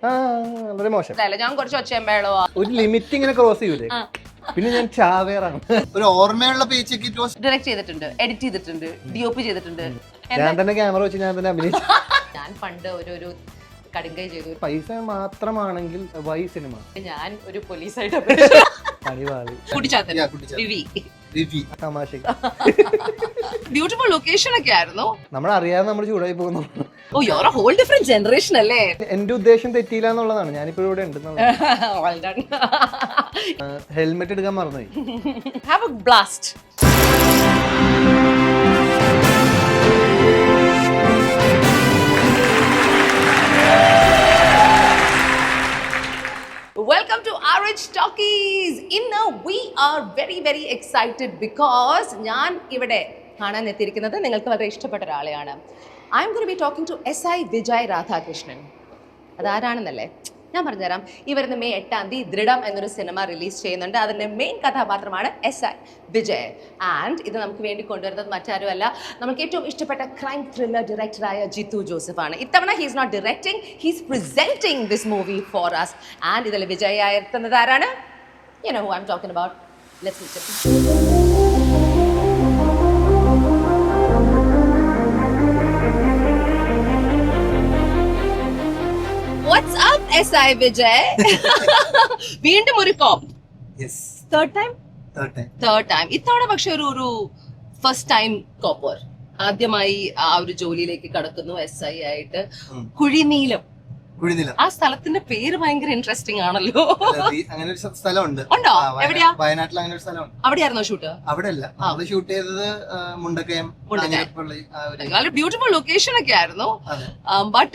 വളരെ മോശം. ഞാൻ കുറച്ച് ഒച്ചയമ്പേളോ ഒരു ലിമിറ്റ് ഇങ്ങനെ ക്രോസ് ചെയ്യൂലേ, പിന്നെ ഞാൻ ചാവേറാണ്. ഒരു ഓർമ്മയുള്ള പേജ് ഡയറക്ട് ചെയ്തിട്ടുണ്ട്, എഡിറ്റ് ചെയ്തിട്ടുണ്ട്, DOP ചെയ്തിട്ടുണ്ട്. ഞാൻ തന്നെ ക്യാമറ വെച്ച് ഞാൻ തന്നെ അഭിനയിച്ചു. ഞാൻ പണ്ട് ഒരു കടുങ്കൈ ചെയ്തു. പൈസ മാത്രമാണെങ്കിൽ വൈ സിനിമ. ഞാൻ ഒരു പോലീസായിട്ട് തമാശ. ബ്യൂട്ടിഫുൾ ലൊക്കേഷൻ ഒക്കെ ആയിരുന്നു. നമ്മളറിയാതെ നമ്മൾ ചൂടായി പോകുന്നു. Oh you are a whole different generation അല്ലേ? എന്റെ ഉദ്ദേശം തെറ്റിയില്ല എന്നുള്ളതാണ്. ഞാനിപ്പോ ഇവിടെ ഉണ്ട്. ഹെൽമെറ്റ് എടുക്കാൻ മറന്നുപോയി. Have A blast. Welcome to RH Talkies. Inna we are very excited because ഞാൻ ഇവിടെ കാണാൻ എത്തിയിരിക്കുന്നത് നിങ്ങൾക്ക് വളരെ ഇഷ്ടപ്പെട്ട ഒരാളെയാണ്. I am going to be talking to SI Vijay Radhakrishnan. അതാരാണെന്നല്ലേ ഞാൻ പറഞ്ഞുതരാം. ഈ വരുന്ന May 8 ദൃഢം എന്നൊരു സിനിമ റിലീസ് ചെയ്യുന്നുണ്ട്. അതിൻ്റെ മെയിൻ കഥാപാത്രമാണ് SI വിജയ്. ആൻഡ് ഇത് നമുക്ക് വേണ്ടി കൊണ്ടുവരുന്നത് മറ്റാരുമല്ല, നമുക്ക് ഏറ്റവും ഇഷ്ടപ്പെട്ട ക്രൈം ത്രില്ലർ ഡയറക്ടറായ ജിത്തു ജോസഫ് ആണ്. ഇത്തവണ he's not directing, he's presenting this movie for us. And ഇതിൽ വിജയ് ആയിരുന്നത് ആരാണ്? You know who I'm talking about. Let's meet him. What's up, SI Vijay? വീണ്ടും ഒരു കോപ്പ്. Third time. ഇത്തവണ പക്ഷെ ഒരു ഫസ്റ്റ് ടൈം കോപ്പർ. ആദ്യമായി ആ ഒരു ജോലിയിലേക്ക് കടക്കുന്നു SI ആയിട്ട്. കുഴിനീലം. ആ സ്ഥലത്തിന്റെ പേര് ഭയങ്കര ഇൻട്രസ്റ്റിംഗ് ആണല്ലോ. അങ്ങനെ ഒരു സ്ഥലമുണ്ട്. ഉണ്ടോ? എവിടെയാ? വയനാട്ടിൽ അങ്ങനെ ഒരു സ്ഥലമുണ്ട്. അവിടെയായിരുന്നോ ഷൂട്ട്? അവിടെ അല്ല, നമ്മള് ഷൂട്ട് ചെയ്തത് മുണ്ടക്കയം. നല്ല ബ്യൂട്ടിഫുൾ ലൊക്കേഷൻ ഒക്കെ ആയിരുന്നു. But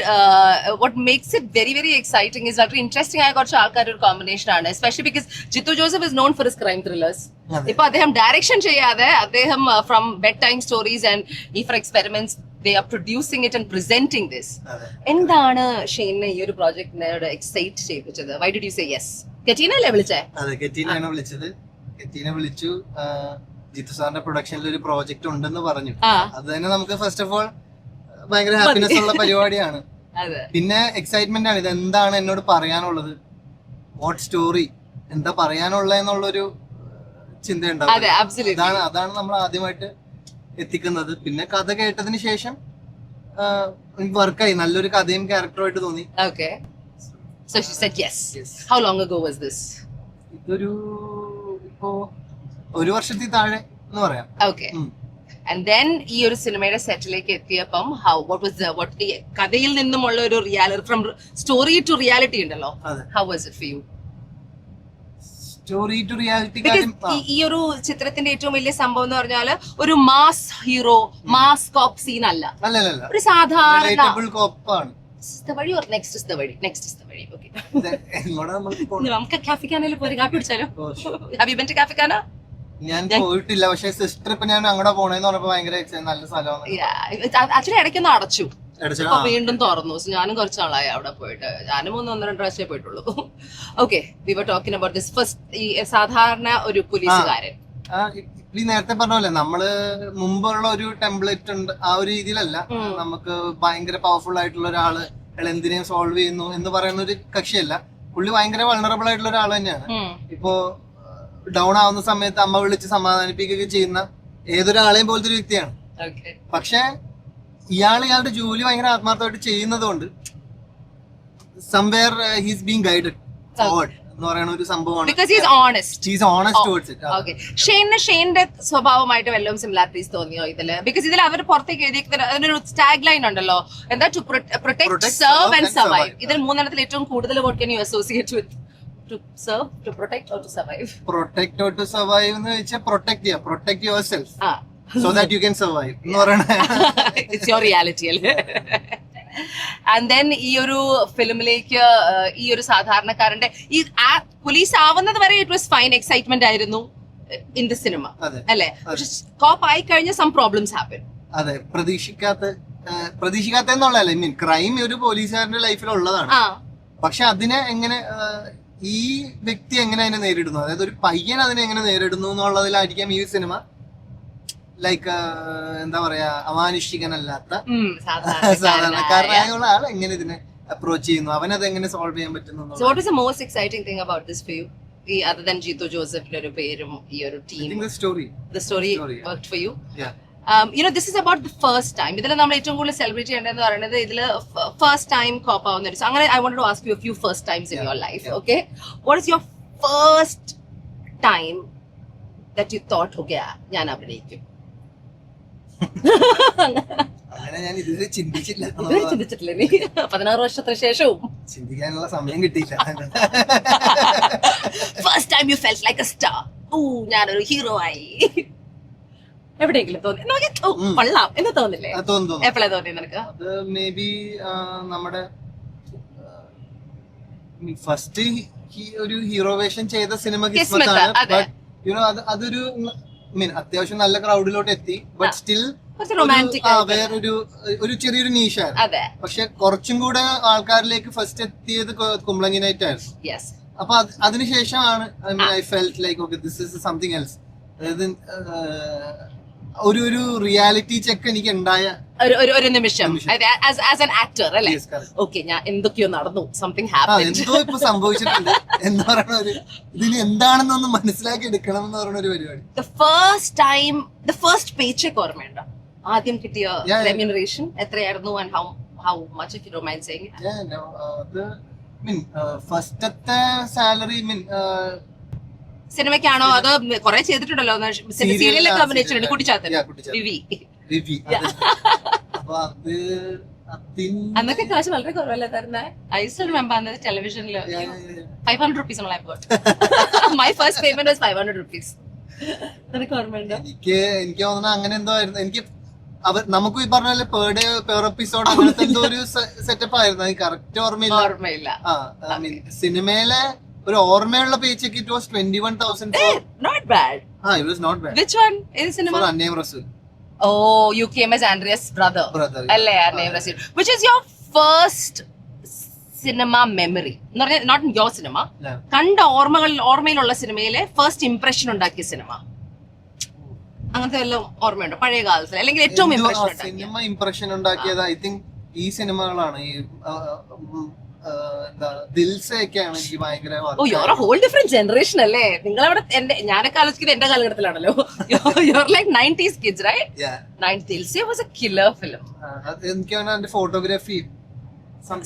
what makes it very exciting is വളരെ ഇൻട്രസ്റ്റിംഗ് ആയ കുറച്ച് ആൾക്കാരുടെ ഒരു കോമ്പിനേഷൻ ആണ്. Especially because Jeethu Joseph is known for his crime thrillers. ഇപ്പൊ അദ്ദേഹം ഡയറക്ഷൻ ചെയ്യാതെ അദ്ദേഹം from bed time stories and E four experiments they are producing it and presenting this. എന്താണ് ഷെയ്നെ ഈ ഒരു പ്രോജക്റ്റിനോട് എക്സൈറ്റ് ചെയ്യിച്ചത്? Why did you say yes? കെറ്റീനല്ലേ വിളിച്ചേ? അതെ, കെറ്റീനയാണ് വിളിച്ചത്. കെറ്റീനെ വിളിച്ചു. ജിത്തു സാറിന്റെ പ്രൊഡക്ഷനിൽ ഒരു പ്രോജക്റ്റ് ഉണ്ടെന്ന് പറഞ്ഞു. അത് തന്നെ നമുക്ക് ഫസ്റ്റ് ഓഫ് ഓൾ ഭയങ്കര ഹാപ്പിനെസ് ഉള്ള പരിപാടിയാണ്. പിന്നെ എക്സൈറ്റ്മെന്റ് ആണ്. ഇത് എന്താണ് എന്നോട് പറയാനുള്ളത്, വാട്ട് സ്റ്റോറി, എന്താ പറയാനുള്ളത് എന്നുള്ളൊരു ചിന്തയുണ്ടാവും. അതാണ് നമ്മൾ ആദ്യമായിട്ട് എത്തിക്കുന്നത്. പിന്നെ കഥ കേട്ടതിന് ശേഷം വർക്കായി, നല്ലൊരു കഥയും ക്യാരക്ടറുമായിട്ട് തോന്നി. So she said yes. How long ago was this? ഇതൊരു ഇപ്പോ ഒരു വർഷത്തിൽ താഴെ എന്ന് പറയാം. Okay. And then ഈ ഒരു സിനിമയുടെ സെറ്റിലേക്ക് എത്തിയപ്പം what the കഥയിൽ നിന്നുമുള്ള ഒരു reality, from story to reality ഉണ്ടല്ലോ. How was it for you? Story to reality. ഈ ഒരു ചിത്രത്തിന്റെ ഏറ്റവും വലിയ സംഭവം എന്ന് പറഞ്ഞാല് ഒരു mass hero, mass cop scene അല്ല, ഒരു സാധാരണ കോപ്പാണ്. നമുക്ക് കാഫിക്കാനല്ലോ പോയി കാപ്പി പിടിച്ചാലോ? അഭിബന്റെ കാഫിക്കാനോ? ഞാൻ പോയിട്ടില്ല, പക്ഷെ സിസ്റ്റർ ഇപ്പൊ ഞാൻ അങ്ങോട്ട് പോണേന്ന് പറഞ്ഞപ്പോ ഭയങ്കര നല്ല സ്ഥലമാണ്. ആക്ച്വലി ഇടയ്ക്കൊന്ന് അടച്ചു, വീണ്ടും തുറന്നു. ഞാനും കുറച്ച് നാളായി അവിടെ പോയിട്ട്. ഞാനും 1-2 പ്രാവശ്യമേ പോയിട്ടുള്ളൂ. Okay, we were talking about this first. ഈ സാധാരണ ഒരു പോലീസുകാരൻ, ഈ നേരത്തെ പറഞ്ഞ പോലെ നമ്മള് മുമ്പുള്ള ഒരു ടെംപ്ലേറ്റ് ഉണ്ട്, ആ ഒരു രീതിയിലല്ല. നമുക്ക് ഭയങ്കര പവർഫുൾ ആയിട്ടുള്ള ഒരാള് എന്തിനേയും സോൾവ് ചെയ്യുന്നു എന്ന് പറയുന്ന ഒരു കക്ഷിയല്ല. പുള്ളി ഭയങ്കര വൾണറബിൾ ആയിട്ടുള്ള ഒരാൾ തന്നെയാണ്. ഇപ്പോ ഡൗൺ ആവുന്ന സമയത്ത് അമ്മ വിളിച്ച് സമാധാനിപ്പിക്കുകയൊക്കെ ചെയ്യുന്ന ഏതൊരാളെയും പോലത്തെ ഒരു വ്യക്തിയാണ്. പക്ഷെ ഇയാളുടെ ജോലി ഭയങ്കര ആത്മാർത്ഥമായിട്ട് ചെയ്യുന്നത് കൊണ്ട് somewhere he's being guided forward എന്ന് പറയുന്ന ഒരു സംഭവമാണ്. Because he is honest. He is honest towards it. Okay. ഷെയ്ന്റെ സ്വഭാവമായിട്ട് വല്ലതും സിമിലാരിറ്റീസ് തോന്നിയോ ഇതില്? ബിക്കോസ് ഇതിൽ അവർ പുറത്തേക്ക് എഴുതിയിരിക്കുന്ന അതിനൊരു ടാഗ് ലൈൻ ഉണ്ടല്ലോ, എന്താ? To protect, serve and survive. ഇതിൽ 3 ഏറ്റവും കൂടുതൽ what can you associate with? To serve, to protect or to survive? Protect or to survive എന്ന് വെച്ചാൽ protect yourself so that you can survive എന്ന് പറയണ. It's your reality അല്ലേ? And then ഈ ഒരു ഫിലിമിലേക്ക് ഈ ഒരു സാധാരണക്കാരന്റെ ഈ പോലീസ് ആവുന്നത് വരെ ഇറ്റ് വാസ് ഫൈൻ, എക്സൈറ്റ്മെന്റ് ആയിരുന്നു ഇൻ ദി സിനിമ അല്ലേ? കോപ്പ് ആയി കഴിഞ്ഞ സം പ്രോബ്ലംസ് ഹാപ്പൻ. അതെ, പ്രതീക്ഷിക്കാത്ത എന്നുള്ളതല്ല, മീൻ ക്രൈം ഒരു പോലീസുകാരന്റെ ലൈഫിൽ ഉള്ളതാണ്. പക്ഷെ അതിനെ എങ്ങനെ ഈ വ്യക്തി എങ്ങനെ അതിനെ നേരിടുന്നു, അതായത് ഒരു പയ്യൻ അതിനെ എങ്ങനെ നേരിടുന്നു എന്നുള്ളതിലായിരിക്കാം ഈ സിനിമ ലൈക്ക് എന്താ പറയാ, അമാനുഷികനല്ലാത്ത സാധാരണക്കാരനായുള്ള ആൾ എങ്ങനെ ഇതിനെ അപ്രോച്ച് ചെയ്യുന്നു, അവനത് എങ്ങനെ സോൾവ് ചെയ്യാൻ പറ്റുന്നു. So what is the most exciting thing about this for you? Other than Jeetu Joseph ഒരു പേരും ഈ ഒരു team, the story worked for you. yeah. This is about the first time. ഇതിൽ നമ്മൾ ഏറ്റവും കൂടുതൽ സെലിബ്രേറ്റ് ചെയ്യേണ്ടതെന്ന് പറയുന്നത് ഇതിൽ ഫസ്റ്റ് ടൈം കോപ്പ് ആവുന്ന ഒരു അങ്ങനെ I wanted to ask you a few first times in your life. Okay, what is your first time that you thought okay ഞാൻ അഭിനയിക്കും? അങ്ങനെ ഞാൻ ഇതുവരെ ചിന്തിച്ചില്ല. ചിന്തിച്ചിട്ടില്ലേ നീ? 16 വർഷത്തിന് ശേഷവും ചിന്തിക്കാനുള്ള സമയം കിട്ടിയില്ല. First time you felt like A star. ഞാനൊരു ഹീറോ ആയി എവിടെയെങ്കിലും തോന്നി? കൊള്ളാം എന്ന് തോന്നില്ലേ? എപ്പോഴാ തോന്നി നിനക്ക്? അത് മേ ബി നമ്മുടെ ഫസ്റ്റ് ഒരു ഹീറോ വേഷം ചെയ്ത സിനിമ അതൊരു അത്യാവശ്യം നല്ല ക്രൗഡിലോട്ട് എത്തി. ബട്ട് സ്റ്റിൽ വേറൊരു ചെറിയൊരു നീഷായിരുന്നു. പക്ഷെ കുറച്ചും കൂടെ ആൾക്കാരിലേക്ക് ഫസ്റ്റ് എത്തിയത് കുമ്പളങ്ങി നൈറ്റ് ആയിരുന്നു. അപ്പൊ അതിനുശേഷമാണ് I felt like okay this is something else. അതായത് ഒരു റിയാലിറ്റി ചെക്ക് എനിക്ക് ഉണ്ടായ ഒരു നിമിഷം ആസ് ആൻ ആക്ടർ അല്ലേ? ഓക്കെ, ഞാൻ എന്തൊക്കെയോ നടന്നു, സംതിങ് ഹാപ്പൻഡ്, എന്തോ ഇപ്പൊ സംഭവിച്ചിട്ടുണ്ട് എന്ന് പറയുന്ന ഒരു ഇതിന് എന്താണെന്നൊന്ന് മനസ്സിലാക്കി എടുക്കണം എന്ന് പറയുന്ന ഒരു പരിപാടി. the first paycheck ഓർമ്മയുണ്ടോ? ആദ്യം കിട്ടിയ റെമ്യൂണറേഷൻ എത്രയായിരുന്നു? and how much, if you don't mind saying it? ഫസ്റ്റത്തെ സാലറി സിനിമയ്ക്കാണോ അതോ കുറെ ചെയ്തിട്ടുണ്ടല്ലോ, സീരിയലൊക്കെ അഭിനയിച്ചിട്ടുണ്ട്, കുട്ടിച്ചാത്തൻ, വിവി. അപ്പൊ അന്നൊക്കെ കാശ് വളരെ കുറവല്ലേ തരുന്നേ? I still remember അന്ന് ടെലിവിഷനിൽ 500 rupees I got. My first payment was 500 rupees. നിനക്ക് ഓർമ്മയുണ്ടോ? എനിക്ക് തോന്നുന്നു അങ്ങനെ എന്തോ ആയിരുന്നു. എനിക്ക് നമുക്ക് ഈ പറഞ്ഞ പെർ ഡേ പെർ എപ്പിസോഡ് അങ്ങനത്തെ എന്തോ ഒരു സെറ്റപ്പ് ആയിരുന്നു. അത് കറക്റ്റ് ഓർമ്മയില്ല. സിനിമയിലെ ഒരു ഓർമ്മയുള്ള പേച്ചക്ക് it was 21,000. Not bad. It was not bad. Which one is cinema? For Annayam Rasool. Oh, you came as Andreas' brother. Alle Annayam Rasool. Which is your first cinema memory? Not your cinema. കണ്ട ഓർമ്മയിലുള്ള സിനിമയിലെ first impression ഉണ്ടാക്കിയ cinema അങ്ങനത്തെ വല്ലതും ഓർമ്മയുണ്ടോ പഴയ കാലത്തിൽ? അല്ലെങ്കിൽ ഏറ്റവും സിനിമ ഇംപ്രഷൻ ഉണ്ടാക്കിയത് ഐ തിങ്ക് ഈ സിനിമകളാണ്. ഈ ദിൽസയൊക്കെയാണ് എനിക്ക് ഭയങ്കര. ഓ, you are a whole different generation അല്ലേ? നിങ്ങളവിടെ ഞാനൊക്കെ ആലോചിക്കുന്നത് എന്റെ കാലഘട്ടത്തിലാണല്ലോ. You are like 90s kids, right? Dilsa was A killer film. എനിക്ക് അതിന്റെ ഫോട്ടോഗ്രാഫി,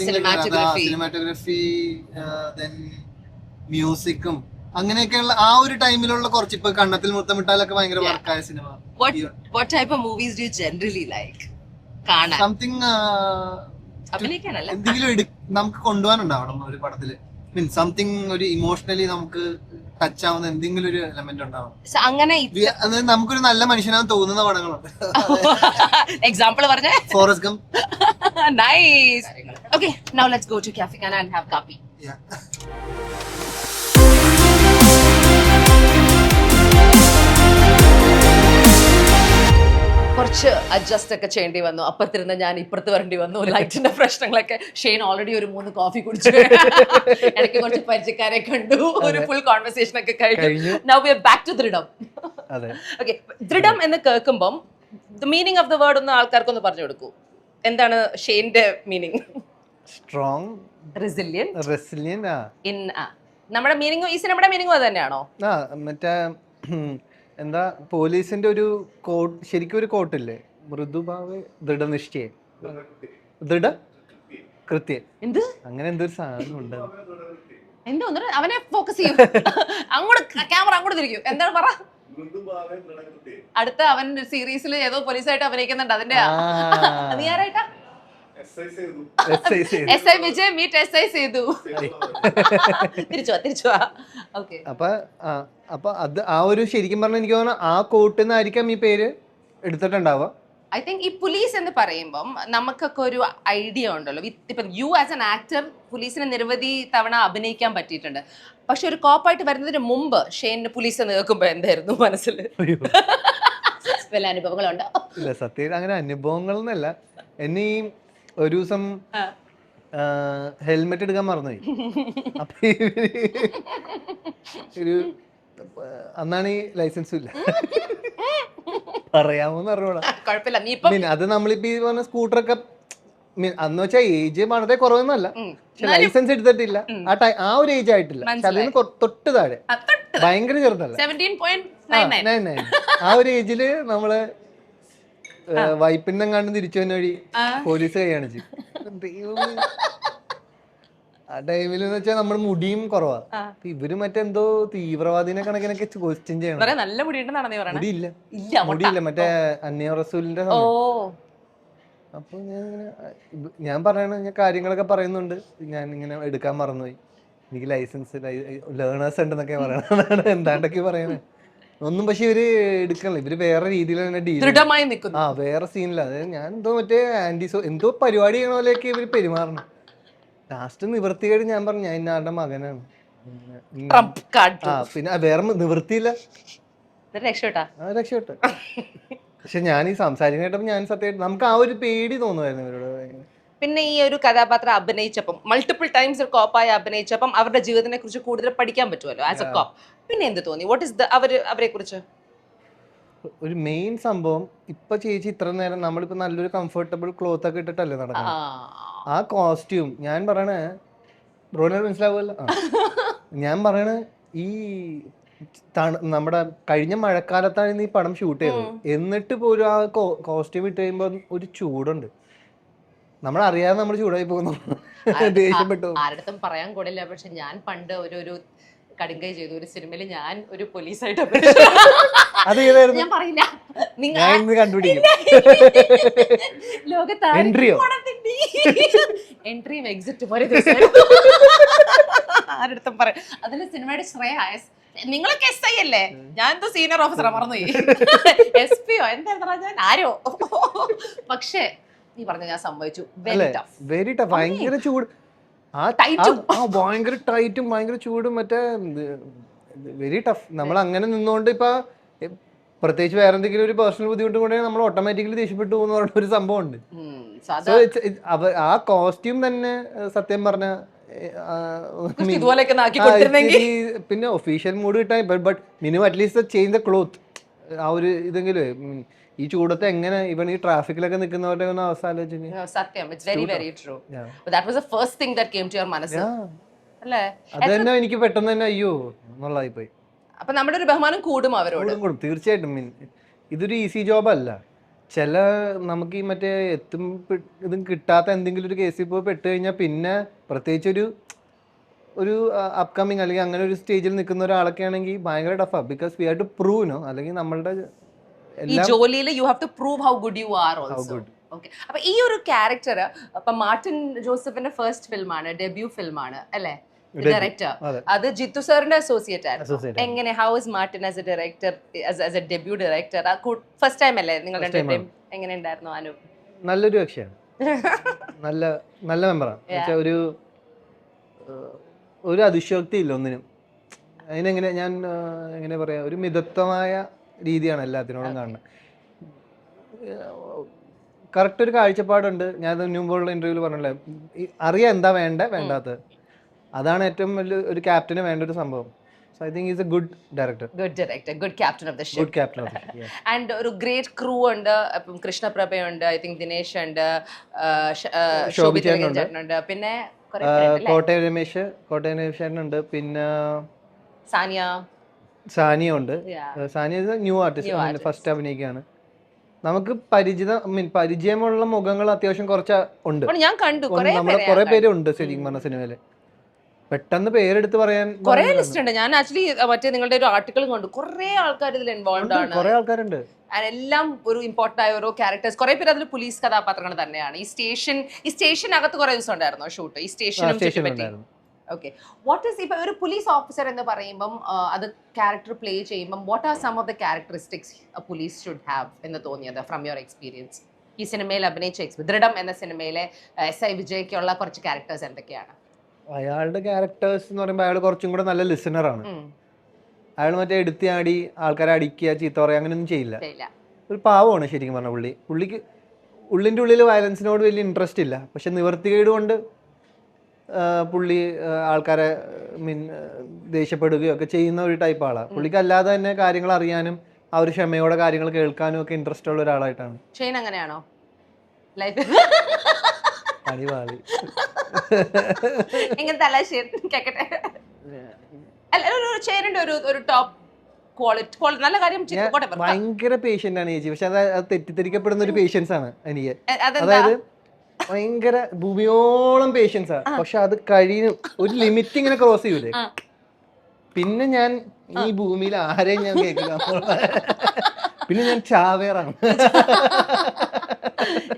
സിനിമാറ്റോഗ്രാഫി, മ്യൂസിക്കും അങ്ങനെയൊക്കെയുള്ള ആ ഒരു ടൈമിലുള്ള കുറച്ച് ഇപ്പൊ കണ്ണത്തിൽ മുത്തമിട്ടാലൊക്കെ ഭയങ്കര വർക്കായ cinema. What type of movies do you generally like? കാണാൻ സംതിങ് അഭിനയിക്കാനല്ല, എന്തെങ്കിലും നമുക്ക് കൊണ്ടുപോകാനുണ്ടാവണം ഒരു പടത്തില്. മീൻസ് സംതിങ് ഒരു ഇമോഷണലി നമുക്ക് ടച്ച് ആവുന്ന എന്തെങ്കിലും ഒരു എലമെന്റ് ഉണ്ടാവണം. അങ്ങനെ നമുക്കൊരു നല്ല മനുഷ്യനാണെന്ന് തോന്നുന്ന പടങ്ങളുണ്ട്. എക്സാമ്പിൾ പറഞ്ഞേ. Forrest Gump. Nice. Okay, now let's go to Cafe Cana and have coffee. Yeah. കുറച്ച് അഡ്ജസ്റ്റ് ഒക്കെ ചെയ്യേണ്ടി വന്നു. അപ്പുറത്തിരുന്ന് ഞാൻ ഇപ്പുറത്ത് വരേണ്ടി വന്നു. ലൈറ്റിന്റെ പ്രശ്നങ്ങളൊക്കെ. ഷെയ്ൻ ഓൾറെഡി ഒരു 3 കോഫി കുടിച്ചു. ഇടയ്ക്ക് കുറച്ച് പരിചയക്കാരെ കണ്ടു. ഒരു ഫുൾ കോൺവെർസേഷൻ ഒക്കെ കഴിഞ്ഞു. Now we are back to ദൃഢം. Okay, ദൃഢം എന്ന് കേൾക്കുമ്പം the meaning of the word ഒന്ന് ആൾക്കാർക്കൊന്ന് പറഞ്ഞു കൊടുക്കൂ. എന്താണ് ഷെയ്ന്റെ മീനിങ്? Strong, resilient. നമ്മുടെ മീനിങ് ഈ സിനിമയുടെ മീനിങ് അത് തന്നെയാണോ? മറ്റേ എന്താ പോലീസിന്റെ ഒരു കോട്ട്, ശരിക്കും ഒരു കോട്ടില്ലേ? മൃദുഭാവ ദൃഢനിഷ്ഠയെ, കൃത്യം, എന്ത് അങ്ങനെ എന്തൊരു സാധനം ഉണ്ട്. എന്തോ അവനെ ഫോക്കസ് ചെയ്യും. അങ്ങോട്ട് ക്യാമറ അങ്ങോട്ട് തിരിക്കും. എന്താണ് പറ? അടുത്ത അവൻ സീരീസിൽ ഏതോ പോലീസായിട്ട് അഭിനയിക്കുന്നുണ്ട്. അതിന്റെ നീ ആരായിട്ടാ? SI Vijay meet SI Sethu. തിരിച്ചു. ഓക്കെ. അപ്പൊ അത് ആ ഒരു ശരിക്കും പറഞ്ഞാൽ എനിക്ക് തോന്നുന്നു ആ കോട്ടിൽ നിന്നായിരിക്കാം ഈ പേര് എടുത്തിട്ടുണ്ടാവുക. ഐ തിങ്ക് ഈ പോലീസ് എന്ന് പറയുമ്പം നമുക്കൊക്കെ ഒരു ഐഡിയ ഉണ്ടല്ലോ. ഇപ്പൊ യു ആസ് ആൻ ആക്ടർ പോലീസിനെ നിരവധി തവണ അഭിനയിക്കാൻ പറ്റിയിട്ടുണ്ട്. പക്ഷെ ഒരു കോപ്പായിട്ട് വരുന്നതിന് മുമ്പ് ഷെയ്ന് പോലീസ് എന്ന് കേൾക്കുമ്പോ എന്തായിരുന്നു മനസ്സിൽ? വല്ല അനുഭവങ്ങളുണ്ടോ? ഇല്ല, സത്യം അങ്ങനെ അനുഭവങ്ങൾ എന്നല്ല. എന്നെ ഒരു ദിവസം ഹെൽമെറ്റ് എടുക്കാൻ മറന്നുപോയി. അപ്പൊ ഒരു അന്നാണ് ഈ ലൈസൻസും ഇല്ല. പറയാമോന്ന് പറഞ്ഞോളാം. കുഴപ്പമില്ല. അത് നമ്മളിപ്പോ ഈ പറഞ്ഞ സ്കൂട്ടറൊക്കെ അന്ന് വെച്ചാൽ ഏജ് വളരെ കുറവൊന്നുമല്ല, പക്ഷെ ലൈസൻസ് എടുത്തിട്ടില്ല, ആ ഒരു ഏജ് ആയിട്ടില്ല, പക്ഷെ അതിന് തൊട്ട് താഴെ, ഭയങ്കര ചെറുതല്ല, 17.99. ആ ഒരു ഏജില് നമ്മള് വൈപ്പിന്നെങ്ങാണ്ട് തിരിച്ചു വന്ന വഴി പോലീസ് കൈ കാണിച്ചു. ആ ടൈമിൽ എന്ന് വെച്ചാൽ നമ്മുടെ മുടിയും കുറവാ, ഇവര് മറ്റെന്തോ തീവ്രവാദിനെ കണക്കിനൊക്കെ ക്വസ്റ്റ്യൻ ചെയ്യണം. നല്ല മുടിയില്ല, മറ്റേ അന്യ റസൂലിന്റെ അപ്പൊ ഞാൻ പറയണ ഞാൻ കാര്യങ്ങളൊക്കെ പറയുന്നുണ്ട്, ഞാൻ ഇങ്ങനെ എടുക്കാൻ മറന്നുപോയി, എനിക്ക് ലൈസൻസ് ലേണേഴ്സ് ഉണ്ടെന്നൊക്കെ പറയണ എന്താണ്ടൊക്കെ പറയണേ ഒന്നും. പക്ഷെ ഇവര് എടുക്കണില്ല, ഇവര് വേറെ രീതിയിൽ തന്നെ ഡീൽ വേറെ സീനില്ല. അതായത് ഞാൻ എന്തോ മറ്റേ എന്തോ പരിപാടി ചെയ്യണ പോലെയൊക്കെ ഇവര് പെരുമാറണം. ലാസ്റ്റ് നിവൃത്തികേട് ഞാൻ പറഞ്ഞു ഞാൻ ഇന്നാളുടെ മകനാണ്, പിന്നെ വേറെ നിവൃത്തിയില്ല, രക്ഷപ്പെട്ടു. പക്ഷെ ഞാൻ ഈ സംസാരിക്കേട്ടപ്പോ ഞാൻ സത്യമായിട്ട് നമുക്ക് ആ ഒരു പേടി തോന്നുമായിരുന്നു ഇവരോട്. പിന്നെ ഈ ഒരു കഥാപാത്രം അഭിനയിച്ചപ്പം മൾട്ടിപ്പിൾ ടൈംസ് കോപ്പായി അഭിനയിച്ചപ്പം അവരുടെ ജീവിതത്തിനെ കുറിച്ച് കൂടുതൽ പഠിക്കാൻ പറ്റുമല്ലോ ആസ് എ കോപ്പ്. പിന്നെ എന്ത് തോന്നി, വാട്ട് ഇസ് അവരെ കുറിച്ച് ഒരു മെയിൻ സംഭവം? ഇപ്പൊ ചേച്ചി ഇത്ര നേരം നമ്മളിപ്പോ നല്ലൊരു കംഫർട്ടബിൾ ക്ലോത്ത് ഒക്കെ ഇട്ടിട്ടല്ലേ നടക്കുന്നത്, ആ കോസ്റ്റ്യൂം ഞാൻ പറയണേ ബ്രോനെ മനസ്സിലാവുമല്ലോ, ഞാൻ പറയണേ ഈ നമ്മുടെ കഴിഞ്ഞ മഴക്കാലത്താണ് ഈ പടം ഷൂട്ട് ചെയ്തത്, എന്നിട്ട് പോലും ആ കോസ്റ്റ്യൂം ഇട്ട് കഴിയുമ്പോ ഒരു ചൂടുണ്ട്, നമ്മളറിയാതെ നമ്മൾ ചൂടായി പോകുന്നു, ദേഷ്യപ്പെട്ടു. ആരുടെ പറയാൻ കൂടില്ല, പക്ഷെ ഞാൻ പണ്ട് ഒരു കടുങ്കൈ ചെയ്തു ഒരു സിനിമയിൽ, ഞാൻ ഒരു പോലീസായിട്ട് ഞാൻ പറയില്ല, എൻട്രിയും എക്സിറ്റും ഒരേ ദിവസം ആരുടെ പറയാം. അതിന് സിനിമയുടെ ശ്രേയാസ് നിങ്ങളൊക്കെ എസ് ഐ അല്ലേ, ഞാൻ എന്തോ സീനിയർ ഓഫീസറാ, മറന്നുപോയി, SP എന്താ ഞാൻ ആരോ. പക്ഷേ നീ പറഞ്ഞ ഞാൻ സംഭവിച്ചു, വെരി ടഫ്, ഭയങ്കര ചൂട്, ഭയങ്കര ടൈറ്റും ഭയങ്കര ചൂടും, മറ്റേ വെരി ടഫ്. നമ്മൾ അങ്ങനെ നിന്നുകൊണ്ട് ഇപ്പൊ പ്രത്യേകിച്ച് വേറെ എന്തെങ്കിലും ഒരു പേഴ്സണൽ ബുദ്ധിമുട്ട് കൊണ്ടെങ്കിൽ നമ്മൾ ഓട്ടോമാറ്റിക്കലി ദേഷ്യപ്പെട്ടു പോകുന്ന പറഞ്ഞ ഒരു സംഭവം ഉണ്ട്. ആ കോസ്റ്റ്യൂം തന്നെ സത്യം പറഞ്ഞ പിന്നെ ഒഫീഷ്യൽ മൂഡ് കിട്ടാൻ, but minimum at least change the cloth, ആ ഒരു ഇതെങ്കിലും. ഈ ചൂടത്ത് എങ്ങനെ ഇവൻ ഈ ട്രാഫിക്കിലൊക്കെ നിൽക്കുന്നവരുടെ ഒന്ന് അവസ്ഥ സത്യം, it's very very true. That was the first thing that came to your മനസ്സ് അല്ലേ? അത് തന്നെ എനിക്ക് പെട്ടെന്ന് തന്നെ അയ്യോ എന്നുള്ളതായി പോയി. അപ്പൊ നമ്മുടെ ഒരു ബഹുമാനം കൂടും അവരോട്, തീർച്ചയായിട്ടും. ഇതൊരു ഈസി ജോബ് അല്ല. ചില നമുക്ക് ഈ മറ്റേ ഇതും കിട്ടാത്ത എന്തെങ്കിലും ഒരു കേസിൽ പോയി പെട്ട് കഴിഞ്ഞാൽ പിന്നെ പ്രത്യേകിച്ച് ഒരു അപ്കമിങ് അല്ലെങ്കിൽ അങ്ങനെ ഒരു സ്റ്റേജിൽ നിൽക്കുന്ന ഒരാളൊക്കെ ആണെങ്കിൽ ഭയങ്കര ടഫാ, because we have to prove no, അല്ലെങ്കിൽ നമ്മളുടെ ഈ ജോലിയിൽ you have to prove how good you are also. Okay, അപ്പൊ ഈ ഒരു ക്യാരക്ടർ ഇപ്പൊ മാർട്ടിൻ ജോസഫിന്റെ ഫസ്റ്റ് ഫിലിമാണ്, ഡെബ്യൂ ഫിലിമാണ് അല്ലേ, ഡയറക്ടർ? അത് ജിത്തു സാറിന്റെ അസോസിയേറ്റ് ആയിരുന്നു. എങ്ങനെ, how is Martin as A director, as A debut director? First time അല്ലേ നിങ്ങൾ രണ്ടുപേരും? എങ്ങനെ ഉണ്ടായിരുന്നു അനു? നല്ലൊരു കക്ഷിയാണ്, നല്ല മെമ്പറാണ്. ഒരു അതിശയോക്തി ഇല്ല ഒന്നിനും. അതിനെങ്ങനെ ഞാൻ എങ്ങനെ പറയാ, ഒരു മിതത്വമായ രീതിയാണ് എല്ലാത്തിനോടും കാണുന്നത്. കറക്റ്റ് ഒരു കാഴ്ചപ്പാടുണ്ട്. ഞാൻ മുമ്പുള്ള ഇന്റർവ്യൂവിൽ പറഞ്ഞല്ലേ, അറിയാം എന്താ വേണ്ടാത്തത്. അതാണ് ഏറ്റവും വലിയ ഒരു ക്യാപ്റ്റന് വേണ്ട ഒരു സംഭവം. So I think he's a good director, good captain of the ship. Yeah. And ഒരു great crew ഉണ്ട്. കൃഷ്ണപ്രഭ ഉണ്ട്, I think ദിനേശ് ഉണ്ട്, ശോഭിത ഉണ്ട്, പിന്നെ കോട്ടയം രമേശ് ഉണ്ട്, പിന്നെ സാനിയ ഉണ്ട്. സാനിയ ന്യൂ ആർട്ടിസ്റ്റ്, ഫസ്റ്റ് അഭിനയിക്കുകയാണ്. നമുക്ക് പരിചയമുള്ള മുഖങ്ങൾ അത്യാവശ്യം കുറച്ച് ഉണ്ട്, ഞാൻ കണ്ടു. നമ്മളെ കുറെ പേര് ഉണ്ട് ശരിക്കും പറഞ്ഞ സിനിമയില്. പെട്ടെന്ന് പേരെടുത്ത് പറയാൻ കുറെ ലിസ്റ്റ് ഉണ്ട്. ഞാൻ ആക്ച്വലി മറ്റേ നിങ്ങളുടെ ഒരു ആർട്ടിക്കിൾ കണ്ടു, കുറെ ആൾക്കാർ ഇതിൽ ഇൻവോൾവ് ആണ്, കുറെ ആൾക്കാരുണ്ട്. എല്ലാം ഒരു ഇമ്പോർട്ടന്റ് ആയ ഓരോ ക്യാരക്ടേഴ്സ്. കുറെ പേര് അതിൽ പോലീസ് കഥാപാത്രങ്ങൾ തന്നെയാണ്. ഈ സ്റ്റേഷനകത്ത് കുറെ ദിവസം ഉണ്ടായിരുന്നോ ഷൂട്ട്? ഈ സ്റ്റേഷനും ഓക്കെ. വാട്ട് ഈസ് ഇപ്പൊ ഒരു പോലീസ് ഓഫീസർ എന്ന് പറയുമ്പം അത് ക്യാരക്ടർ പ്ലേ ചെയ്യുമ്പം what are some of the characteristics a police should have എന്ന് തോന്നിയത് ഫ്രം യുവർ എക്സ്പീരിയൻസ്? ഈ സിനിമയിൽ അഭിനയിച്ച ദൃഢം എന്ന സിനിമയിലെ SI വിജയ്ക്കുള്ള കുറച്ച് ക്യാരക്ടേഴ്സ് എന്തൊക്കെയാണ്? അയാളുടെ ക്യാരക്ടേഴ്സ് എന്ന് പറയുമ്പോൾ അയാൾ കുറച്ചും കൂടെ നല്ല ലിസണറാണ്. അയാൾ മറ്റേ എടുത്തിയാടി ആൾക്കാരെ അടിക്കുക, ചീത്ത പറയുക, അങ്ങനെയൊന്നും ചെയ്യില്ല. ഒരു പാവമാണ് ശരിക്കും പറഞ്ഞ. പുള്ളിക്ക് ഉള്ളിൻ്റെ ഉള്ളിൽ വയലൻസിനോട് വലിയ ഇൻട്രസ്റ്റ് ഇല്ല, പക്ഷെ നിവർത്തികേട് കൊണ്ട് പുള്ളി ആൾക്കാരെ ദേഷ്യപ്പെടുകയോ ഒക്കെ ചെയ്യുന്ന ഒരു ടൈപ്പ് ആളാണ്. പുള്ളിക്ക് അല്ലാതെ തന്നെ കാര്യങ്ങൾ അറിയാനും ആ ഒരു ക്ഷമയോടെ കാര്യങ്ങൾ കേൾക്കാനും ഒക്കെ ഇൻട്രസ്റ്റ് ഉള്ള ഒരാളായിട്ടാണ്. ഷെയ്ൻ അങ്ങനെയാണോ? ലൈഫ് പണിപാളി. എങ്ങനത്തെ അല്ല കേക്കട്ടെ. അല്ല ഒരു ചെയറിന്റെ ഒരു ടോപ്പ് ക്വാളിറ്റി നല്ല കാര്യം ഭയങ്കര പേഷ്യന്റ് ആണ് ചേച്ചി. പക്ഷെ അത് തെറ്റിദ്ധരിക്കപ്പെടുന്ന ഒരു പേഷ്യൻസ് ആണ് എനിക്ക്. അതെന്താ? അതായത് ഭയങ്കര ഭൂമിയോളം പേഷ്യൻസ് ആണ്. പക്ഷെ അത് കഴിയും ഒരു ലിമിറ്റ് ഇങ്ങനെ ക്രോസ് ചെയ്യൂലേ, പിന്നെ ഞാൻ ഈ ഭൂമിയിൽ ആരെയും ഞാൻ കേൾക്കില്ല. പിന്നെ ഞാൻ ചാവേറാണ്.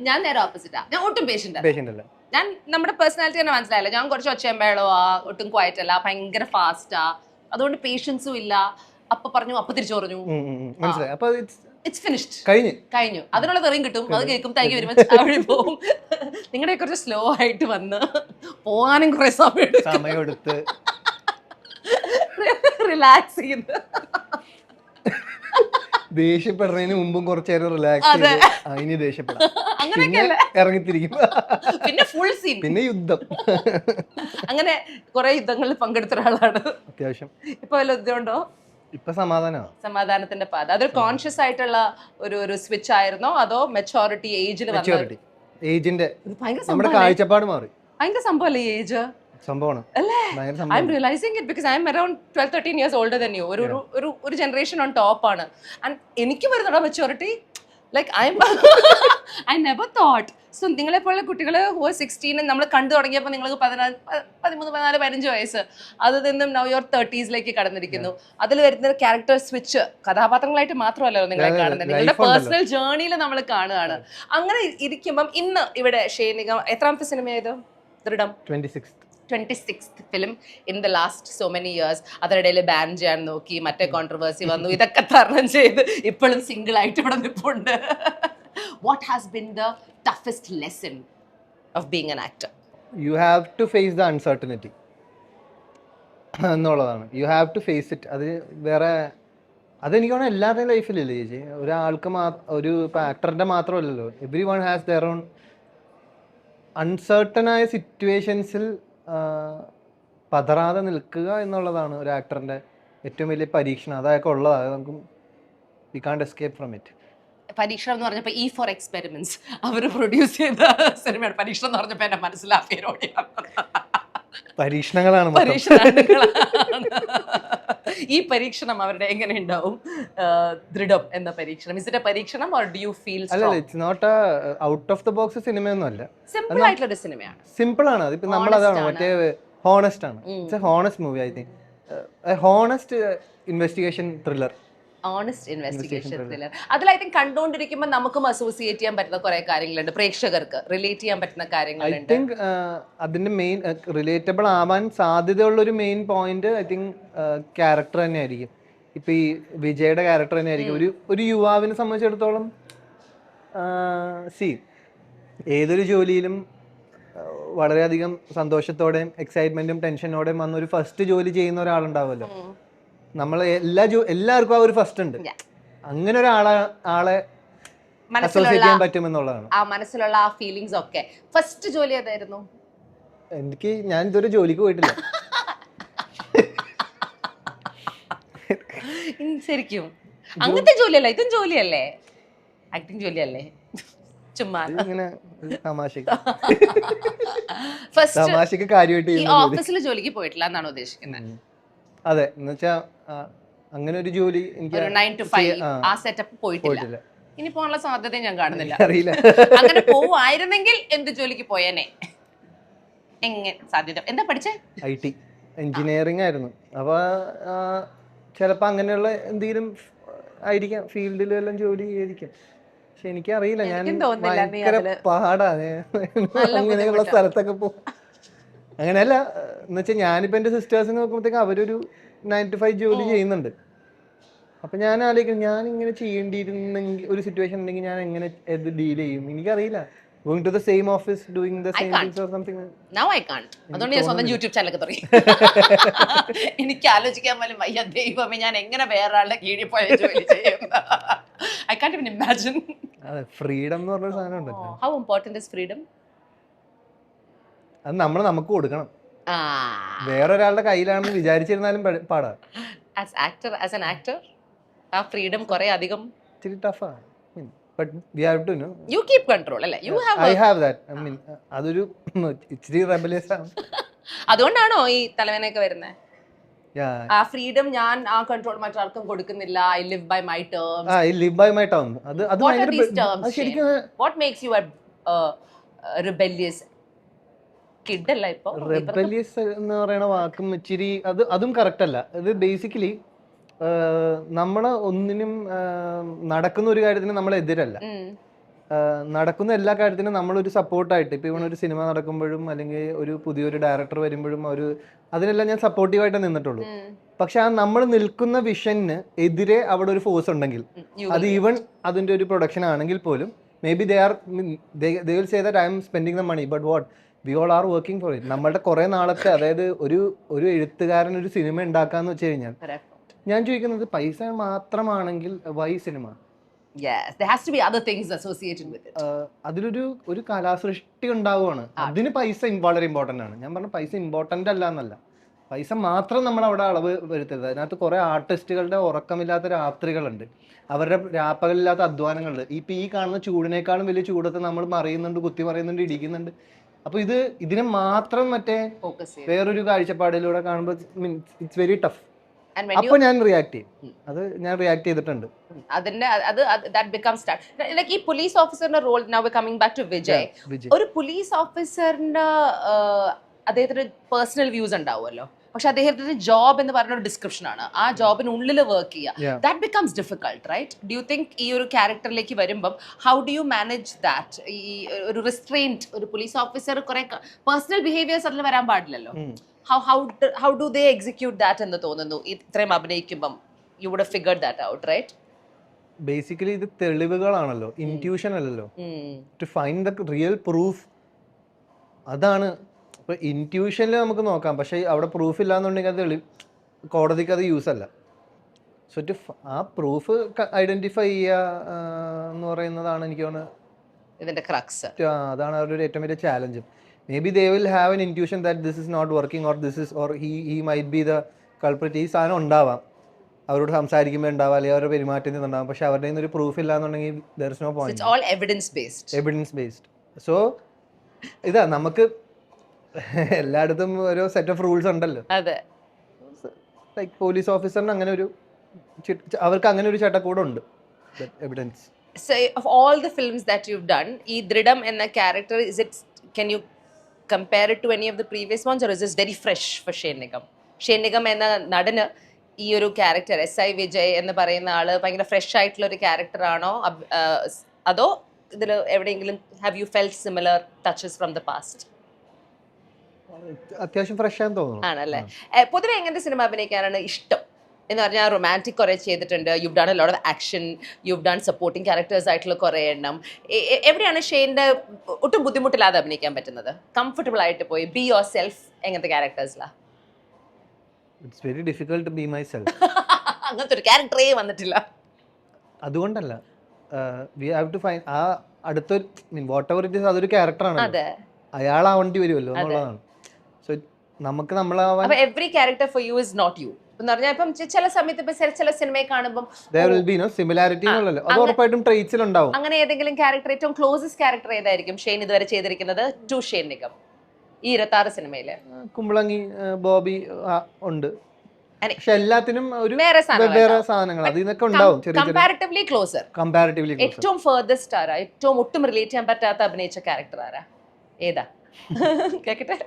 ഞാൻ നേരെ ഓപ്പോസിറ്റാ. ഞാൻ ഒട്ടും പേഷ്യന്റ് അല്ല. ഞാൻ നമ്മുടെ പേഴ്സണാലിറ്റി തന്നെ മനസ്സിലായല്ലോ. ഞാൻ കുറച്ച് ഒച്ചയമ്പേളവാ, ഒട്ടും ക്വയറ്റ് അല്ല, ഭയങ്കര ഫാസ്റ്റാ. അതുകൊണ്ട് പേഷ്യൻസും ഇല്ല. അപ്പൊ പറഞ്ഞു, അപ്പൊ തിരിച്ചു പറഞ്ഞു, മനസ്സിലായി. അപ്പൊ ഇറ്റ്സ് ഫിനിഷ്ഡ്, കഴിഞ്ഞു. അതിനുള്ള തെറിയും കിട്ടും. അത് കേൾക്കും, താങ്ക് യു വെരി മച്ച്, പോകും. നിങ്ങളുടെ കുറച്ച് സ്ലോ ആയിട്ട് വന്ന് പോകാനും കുറെ സമയമെടുത്ത് റിലാക്സ് ചെയ്യുന്നു. ദേഷ്യപ്പെടുന്നതിന് മുമ്പും കുറച്ചു നേരം റിലാക്സ് ചെയ്ത് അതിന് ദേഷ്യപ്പെടാം, ഇറങ്ങിത്തിരിക്കും, പിന്നെ ഫുൾ സീൻ, പിന്നെ യുദ്ധം. അങ്ങനെ കുറെ യുദ്ധങ്ങളിൽ പങ്കെടുത്ത ഒരാളാണ്. അത്യാവശ്യം. ഇപ്പൊ വല്ല യുദ്ധമുണ്ടോ? ഇപ്പൊ സമാധാനത്തിന്റെ പാത. അതൊരു കോൺഷ്യസ് ആയിട്ടുള്ള ഒരു സ്വിച്ച് ആയിരുന്നോ, അതോ മെച്ചോറിറ്റി ഏജിൽ ഏജിന്റെ നമ്മുടെ കാഴ്ചപ്പാട് മാറി? ഭയങ്കര സംഭവല്ലേ ഏജ്? സംഭവമാണ്. I'm realizing it because I'm around 12-13 years older than you. ഒരു ജനറേഷൻ ഓൺ ടോപ്പ് ആണ്. ആൻഡ് എനിക്ക് വരുന്നുണ്ടോ maturity? Like I never thought. So നിങ്ങളെപ്പോലുള്ള കുട്ടികൾ 16 നമ്മൾ കണ്ടു തുടങ്ങിയപ്പോൾ നിങ്ങൾക്ക് 13, 14, 15 വയസ്സ്, അത് നിന്നും നൗ യുവർ 30s കടന്നിരിക്കുന്നു. അതിൽ വരുന്ന ക്യാരക്ടർ സ്വിച്ച് കഥാപാത്രങ്ങളായിട്ട് മാത്രമല്ലല്ലോ നിങ്ങളെ കാണുന്നത്, നിങ്ങളുടെ പേഴ്സണൽ ജേർണിയിൽ നമ്മൾ കാണുകയാണ്. അങ്ങനെ ഇരിക്കുമ്പം ഇന്ന് ഇവിടെ ഷൈനിക എത്രാമത്തെ സിനിമയായത്? ദൃഢം 26th film in the last so many years. അതിനിടയിൽ ബാൻ ചെയ്യാൻ നോക്കി, മറ്റേ കോൺട്രവേഴ്സി വന്നു, ഇതൊക്കെ തരണം ചെയ്ത് ഇപ്പോഴും സിംഗിൾ ആയിട്ട് ഇവിടെ നിൽപ്പുണ്ട്. What has been the toughest lesson of being an actor? You have to face the uncertainty എന്നുള്ളതാണ്. You have to face it. അത് വേറെ, അതെനിക്ക് തോന്നുന്നു എല്ലാവരുടെയും ലൈഫിലല്ലേ ചേച്ചി, ഒരാൾക്ക് ഒരു ആക്ടറിന്റെ മാത്രമല്ലല്ലോ. Everyone has their own അൺസർട്ടനായ സിറ്റുവേഷൻസിൽ പതറാതെ നിൽക്കുക എന്നുള്ളതാണ് ഒരു ആക്ടറിന്റെ ഏറ്റവും വലിയ പരീക്ഷണം. അതൊക്കെ ഉള്ളതാണ്. നമുക്ക് വി കാണ്ട് എസ്കേപ്പ് ഫ്രം ഇറ്റ്. പരീക്ഷണം എന്ന് പറഞ്ഞപ്പോൾ ഈ ഫോർ എക്സ്പെരിമെന്റ്സ് അവർ പ്രൊഡ്യൂസ് ചെയ്ത സിനിമയാണ്. പരീക്ഷണം എന്ന് പറഞ്ഞപ്പോൾ എന്നെ മനസ്സിലാക്കിയ പരീക്ഷണങ്ങളാണ്. ഈ പരീക്ഷണം അവരുടെ എങ്ങനെ ഉണ്ടാവും? ദൃഢം എന്ന പരീക്ഷണം, ഇസ് ഇറ്റ് എ പരീക്ഷണം ഓർ ഡു യു ഫീൽ? അല്ല, it's not out of the box സിനിമയൊന്നും അല്ല. സിമ്പിൾ ആയിട്ടുള്ള ഒരു സിനിമയാണ്. സിമ്പിൾ ആണ്. അതിപ്പോ നമ്മളതാണ് മറ്റേ ഹോണസ്റ്റ് ആണ്. It's A honest movie. I think honest investigation thriller. Honest investigation thriller. അതിൽ ഐ തിങ്ക് കണ്ടുകൊണ്ടിരിക്കുമ്പോൾ നമുക്കും അസോസിയേറ്റ് ചെയ്യാൻ പറ്റുന്ന കുറെ കാര്യങ്ങളുണ്ട്, പ്രേക്ഷകർക്ക് റിലേറ്റ് ചെയ്യാൻ പറ്റുന്ന കാര്യങ്ങളുണ്ട്. ഐ തിങ്ക് അതിന്റെ മെയിൻ റിലേറ്റബിൾ ആവാൻ സാധ്യതയുള്ള ഒരു main point I think character തന്നെ ആയിരിക്കും. ഇപ്പൊ ഈ വിജയുടെ ക്യാരക്ടർ തന്നെ ആയിരിക്കും. ഒരു യുവാവിനെ സംബന്ധിച്ചിടത്തോളം ഏതൊരു ജോലിയിലും വളരെയധികം സന്തോഷത്തോടെയും എക്സൈറ്റ്മെന്റും ടെൻഷനോടെയും വന്നൊരു ഫസ്റ്റ് ജോലി ചെയ്യുന്ന ഒരാളുണ്ടാവുമല്ലോ. നമ്മൾ എല്ലാവർക്കും ആ ഒരു ഫസ്റ്റ് ഉണ്ട്. അങ്ങനെ ഒരാളെ അസോസിയേറ്റ് ചെയ്യാൻ പറ്റുമെന്നുള്ളതാണ്. ആ മനസ്സിലുള്ള ആ ഫീലിംഗ്സ് ഒക്കെ. ഫസ്റ്റ് ജോലി ഏതായിരുന്നു? ഞാൻ ഇതുവരെ ജോലിക്ക് പോയിട്ടില്ല. ശരിക്കും അങ്ങനത്തെ ജോലിയല്ല, ഇതും ജോലിയല്ലേ, ആക്ടിങ് ജോലിയല്ലേ? ചുമ്മാ ഇങ്ങനെ തമാശക്ക് കാര്യമായിട്ട് ഓഫീസിൽ ജോലിക്ക് പോയിട്ടില്ല എന്നാണ് ഉദ്ദേശിക്കുന്നത്? അതെ, എന്നുവെച്ചാ അങ്ങനെ ഒരു ജോലി എനിക്ക് 9 to 5 ആ സെറ്റപ്പ് പോയിട്ടില്ല. ഇനി പോകാനുള്ള സാധ്യത ഞാൻ കാണുന്നില്ല. അറിയില്ല. അങ്ങനെ പോവായിരുന്നെങ്കിൽ എന്ത് ജോലിക്ക് പോയേനെ? എങ്ങനെ സാധ്യത? എന്താ പഠിച്ചേ? IT എഞ്ചിനീയറിംഗ് ആയിരുന്നു. അപ്പൊ ചിലപ്പോ അങ്ങനെയുള്ള എന്തെങ്കിലും ആയിരിക്കാം, ഫീൽഡിലെല്ലാം ജോലി ചെയ്തിരിക്കാം. പക്ഷെ എനിക്കറിയില്ല, ഞാൻ ഭയങ്കര പാടാണ് അങ്ങനെയുള്ള സ്ഥലത്തൊക്കെ പോകും. അങ്ങനെയല്ല എന്നുവെച്ചാൽ ഞാനിപ്പോൾ എൻ്റെ സിസ്റ്റേഴ്സിനെ നോക്കുമ്പോഴത്തേക്കും അവരൊരു 9 to 5 ജോലി ചെയ്യുന്നുണ്ട്. അപ്പം ഞാൻ ആലോചിക്കും, ഞാൻ ഇങ്ങനെ ചെയ്യേണ്ടിയിരുന്നെങ്കിൽ ഒരു സിറ്റുവേഷൻ ഉണ്ടെങ്കിൽ ഞാൻ എങ്ങനെ ഇത് ഡീൽ ചെയ്യും? എനിക്കറിയില്ല. Going to the same office, doing the same things or something. Now I can't. അതുകൊണ്ട് ഞാൻ സ്വന്തം യൂട്യൂബ് ചാനലൊക്കെ തുടങ്ങി. എനിക്ക് ആലോചിക്കാൻ പോലും വയ്യ, ദൈവമേ ഞാൻ എങ്ങനെ വേറെ ആളുടെ കീഴിൽ പോയ ജോലി ചെയ്യും. I can't even imagine. അതെ, ഫ്രീഡം എന്ന് പറഞ്ഞൊരു സാധനം ഉണ്ടല്ലോ. How important is freedom? അത് നമുക്ക് കൊടുക്കണം. വേറൊരാളുടെ കയ്യിലാണെന്ന് വിചാരിച്ചിരുന്നാലും പാടാ. As an actor, ആ ഫ്രീഡം കുറെ അധികം ഇച്ചിരി ടഫാണ്. But we have to know you keep control അല്ലേ? You have I have that. I mean അതൊരു ഇച്ചിരി റെബലിയസ് ആണ്. അതുകൊണ്ടാണോ ഈ തലവേനയൊക്കെ വരുന്നത്? Yeah. ആ ഫ്രീഡം ഞാൻ ആ കൺട്രോൾ മറ്റാർക്കും കൊടുക്കുന്നില്ല. I live by my terms. I live by my terms. അത് What are these ഭയങ്കര terms? ശരിക്കും What makes you a rebellious kid അല്ല ഇപ്പൊ? റെബലിയസ് എന്ന് പറയുന്ന വാക്കും ഇച്ചിരി അതും കറക്റ്റ് അല്ല. ഇത് ബേസിക്കലി നമ്മള് ഒന്നിനും നടക്കുന്ന ഒരു കാര്യത്തിന് നമ്മൾ എതിരല്ല. നടക്കുന്ന എല്ലാ കാര്യത്തിനും നമ്മളൊരു സപ്പോർട്ടായിട്ട്, ഇപ്പൊ ഇവിടെ ഒരു സിനിമ നടക്കുമ്പോഴും അല്ലെങ്കിൽ ഒരു പുതിയൊരു ഡയറക്ടർ വരുമ്പോഴും അതിനെല്ലാം ഞാൻ സപ്പോർട്ടീവായിട്ട് നിന്നിട്ടുള്ളൂ. പക്ഷെ ആ നമ്മൾ നിൽക്കുന്ന വിഷന് എതിരെ അവിടെ ഒരു ഫോഴ്സ് ഉണ്ടെങ്കിൽ, അത് ഈവൻ അതിന്റെ ഒരു പ്രൊഡക്ഷൻ ആണെങ്കിൽ പോലും, may be they will say that I am spending the money, but what we all are working for it. നമ്മളുടെ കുറെ നാളത്തെ, അതായത് ഒരു എഴുത്തുകാരൻ ഒരു സിനിമ ഉണ്ടാക്കാന്ന് വെച്ച് കഴിഞ്ഞാൽ, ഞാൻ ചോദിക്കുന്നത് പൈസ മാത്രമാണെങ്കിൽ why cinema? Yes, there has to be other things associated with it. ഒരു കലാസൃഷ്ടി ഉണ്ടാവുകയാണ്, അതിന് പൈസ വളരെ ഇമ്പോർട്ടന്റ് ആണ്. ഞാൻ പറഞ്ഞ പൈസ ഇമ്പോർട്ടന്റ് അല്ല എന്നല്ല, പൈസ മാത്രം നമ്മൾ അവിടെ അളവ് വരുത്തരുത്. അതിനകത്ത് കുറെ ആർട്ടിസ്റ്റുകളുടെ ഉറക്കമില്ലാത്ത രാത്രികളുണ്ട്, അവരുടെ രാപ്പകലില്ലാത്ത അധ്വാനങ്ങളുണ്ട്. ഇപ്പൊ ഈ കാണുന്ന ചൂടിനേക്കാളും വലിയ ചൂടത്ത് നമ്മൾ മറിയുന്നുണ്ട്, കുത്തി മറിയുന്നുണ്ട്, ഇടിക്കുന്നുണ്ട്. അപ്പൊ ഇതിനെ മാത്രം വേറൊരു കാഴ്ചപ്പാടിലൂടെ കാണുമ്പോൾ ഇറ്റ്സ് വെരി ടഫ്. അപ്പൊ ഞാൻ റിയാക്ട് ചെയ്യും. ഞാൻ റിയാക്ട് ചെയ്തിട്ടുണ്ട്. that becomes start like ഈ പോലീസ് ഓഫീസറിന്റെ റോൾ. now we're coming back to Vijay. ഒരു പോലീസ് ഓഫീസറിന്റെ അദ്ദേഹത്തിന് പേഴ്സണൽ വ്യൂസ് ഉണ്ടാവുമല്ലോ, പക്ഷെ അദ്ദേഹത്തിന്റെ ജോബ് എന്ന് പറഞ്ഞ ഒരു ഡിസ്ക്രിപ്ഷൻ ആണ്. ആ ജോബിനുള്ളിൽ വർക്ക് ചെയ്യുക, that becomes difficult, right? Do you think ഈ ഒരു ക്യാരക്ടറിലേക്ക് വരുമ്പം how do you manage that? ഈ ഒരു റിസ്ട്രെയിൻറ്റ്, ഒരു പോലീസ് ഓഫീസർ കുറെ പേഴ്സണൽ ബിഹേവിയേഴ്സ് അതിൽ വരാൻ പാടില്ലല്ലോ. how do they execute that എന്ന് തോന്നുന്നു ഇത്രയും അഭിനയിക്കുമ്പം? you would have figured that out, right? Basically ഇത് തെളിവുകളാണല്ലോ, ഇൻറ്റ്യൂഷൻ അല്ലല്ലോ. To find the real proof, അതാണ്. ഇപ്പൊ ഇൻറ്റ്യൂഷനിൽ നമുക്ക് നോക്കാം, പക്ഷെ അവിടെ പ്രൂഫ് ഇല്ലാന്നുണ്ടെങ്കിൽ അത് കോടതിക്ക് അത് യൂസ് അല്ല. സോ ആ പ്രൂഫ് ഐഡന്റിഫൈ ചെയ്യുക എന്ന് പറയുന്നതാണ് എനിക്ക് തോന്നുന്നത് ഇതിന്റെ ക്രക്സ്. അതാണ് അവരുടെ ഏറ്റവും വലിയ challenge. Maybe they will have an intuition that this is not working, or he might be the culprit. ഈ സാധനം ഉണ്ടാവാം, അവരോട് സംസാരിക്കുമ്പോൾ ഉണ്ടാവാം, അല്ലെങ്കിൽ അവരുടെ പെരുമാറ്റത്തിൽ ഉണ്ടാവാം, പക്ഷെ അവരുടെ കയ്യിൽ നിന്ന് ഒരു പ്രൂഫ് ഇല്ലാന്നുണ്ടെങ്കിൽ there is no point. It's all evidence based. So ഇതാ നമുക്ക് എല്ലായിടത്തും ഒരു സെറ്റ് ഓഫ് റൂൾസ് ഉണ്ടല്ലോ. അതെ, ലൈക്ക് പോലീസ് ഓഫീസറിന് അങ്ങനെ അവർക്ക് അങ്ങനെ ഒരു ചട്ടക്കൂടം ഉണ്ട്, evidence. So of all the films that you've done, ഈ ദൃഢം എന്ന character, can you compare it to any of the previous ones, or is this very fresh for Shane Nigam? Shane Nigam എന്ന നടന് ഈ ഒരു ക്യാരക്ടർ SI വിജയ് എന്ന് പറയുന്ന ആള് ഭയങ്കര ഫ്രഷ് ആയിട്ടുള്ള ഒരു ക്യാരക്ടർ ആണോ, അതോ ഇതിൽ എവിടെയെങ്കിലും have you felt similar touches from the past? അത്യാവശ്യം ഫ്രഷ് ആണെന്ന് തോന്നുന്നു. ആണല്ലേ? പൊതുവെ എങ്ങനത്തെ സിനിമ അഭിനയിക്കാനാണ് ഇഷ്ടം എന്ന് പറഞ്ഞാൽ? റൊമാൻറ്റിക് കുറേ ചെയ്തിട്ടുണ്ട്, you've done a lot of action, you've done supporting characters ആയിട്ടുള്ള കുറേ എണ്ണം. എവിടെയാണ് ഷെയ്ൻ്റെ ഒട്ടും ബുദ്ധിമുട്ടില്ലാതെ അഭിനയിക്കാൻ പറ്റുന്നത്? കംഫർട്ടബിൾ ആയിട്ട് പോയി ബി യുവർ സെൽഫ് എങ്ങനത്തെ ക്യാരക്ടേഴ്സിലാണ്? It's very difficult to be myself. അങ്ങനത്തെ ഒരു ക്യാരക്ടറേ വന്നിട്ടില്ല. അതുകൊണ്ടല്ല, വി ഹാവ് ടു ഫൈൻഡ് ആ അടുത്തൊരു വാട്ട് എവർ ഇറ്റ് ഈസ്, അതൊരു ക്യാരക്ടറാണ്, അയാളാവേണ്ടി വരുമല്ലോ എന്നുള്ളതാണ്. സോ നമുക്ക് നമ്മളാവാൻ every character for you is not you എന്ന് പറഞ്ഞാൽ ഇപ്പം ചില സമയത്ത് ഇപ്പൊ ചില സിനിമയെ കാണുമ്പോൾ അങ്ങനെ ഏതെങ്കിലും ക്യാരക്ടർ, ഏറ്റവും ക്ലോസസ്റ്റ് ക്യാരക്ടർ ഏതായിരിക്കും ഷെയ്ൻ ഇതുവരെ ചെയ്തിരിക്കുന്നത് ടു ഷെയ്ൻ നിഗം ഈ 26 സിനിമയില്? കുമ്പളങ്ങി, ബോബി ഉണ്ട്, പക്ഷെ എല്ലാത്തിനും ഒരു വേറെ സാധനങ്ങൾ അതിനൊക്കെ ഉണ്ടാവും. കമ്പാരിറ്റീവ്ലി ക്ലോസർ, ഏറ്റവും ഫർദസ്റ്റ് ആരാ? ഏറ്റവും ഒട്ടും റിലേറ്റ് ചെയ്യാൻ പറ്റാത്ത അഭിനയിച്ച ക്യാരക്ടർ ആരാ? ഏതാ? കേക്കട്ടെ.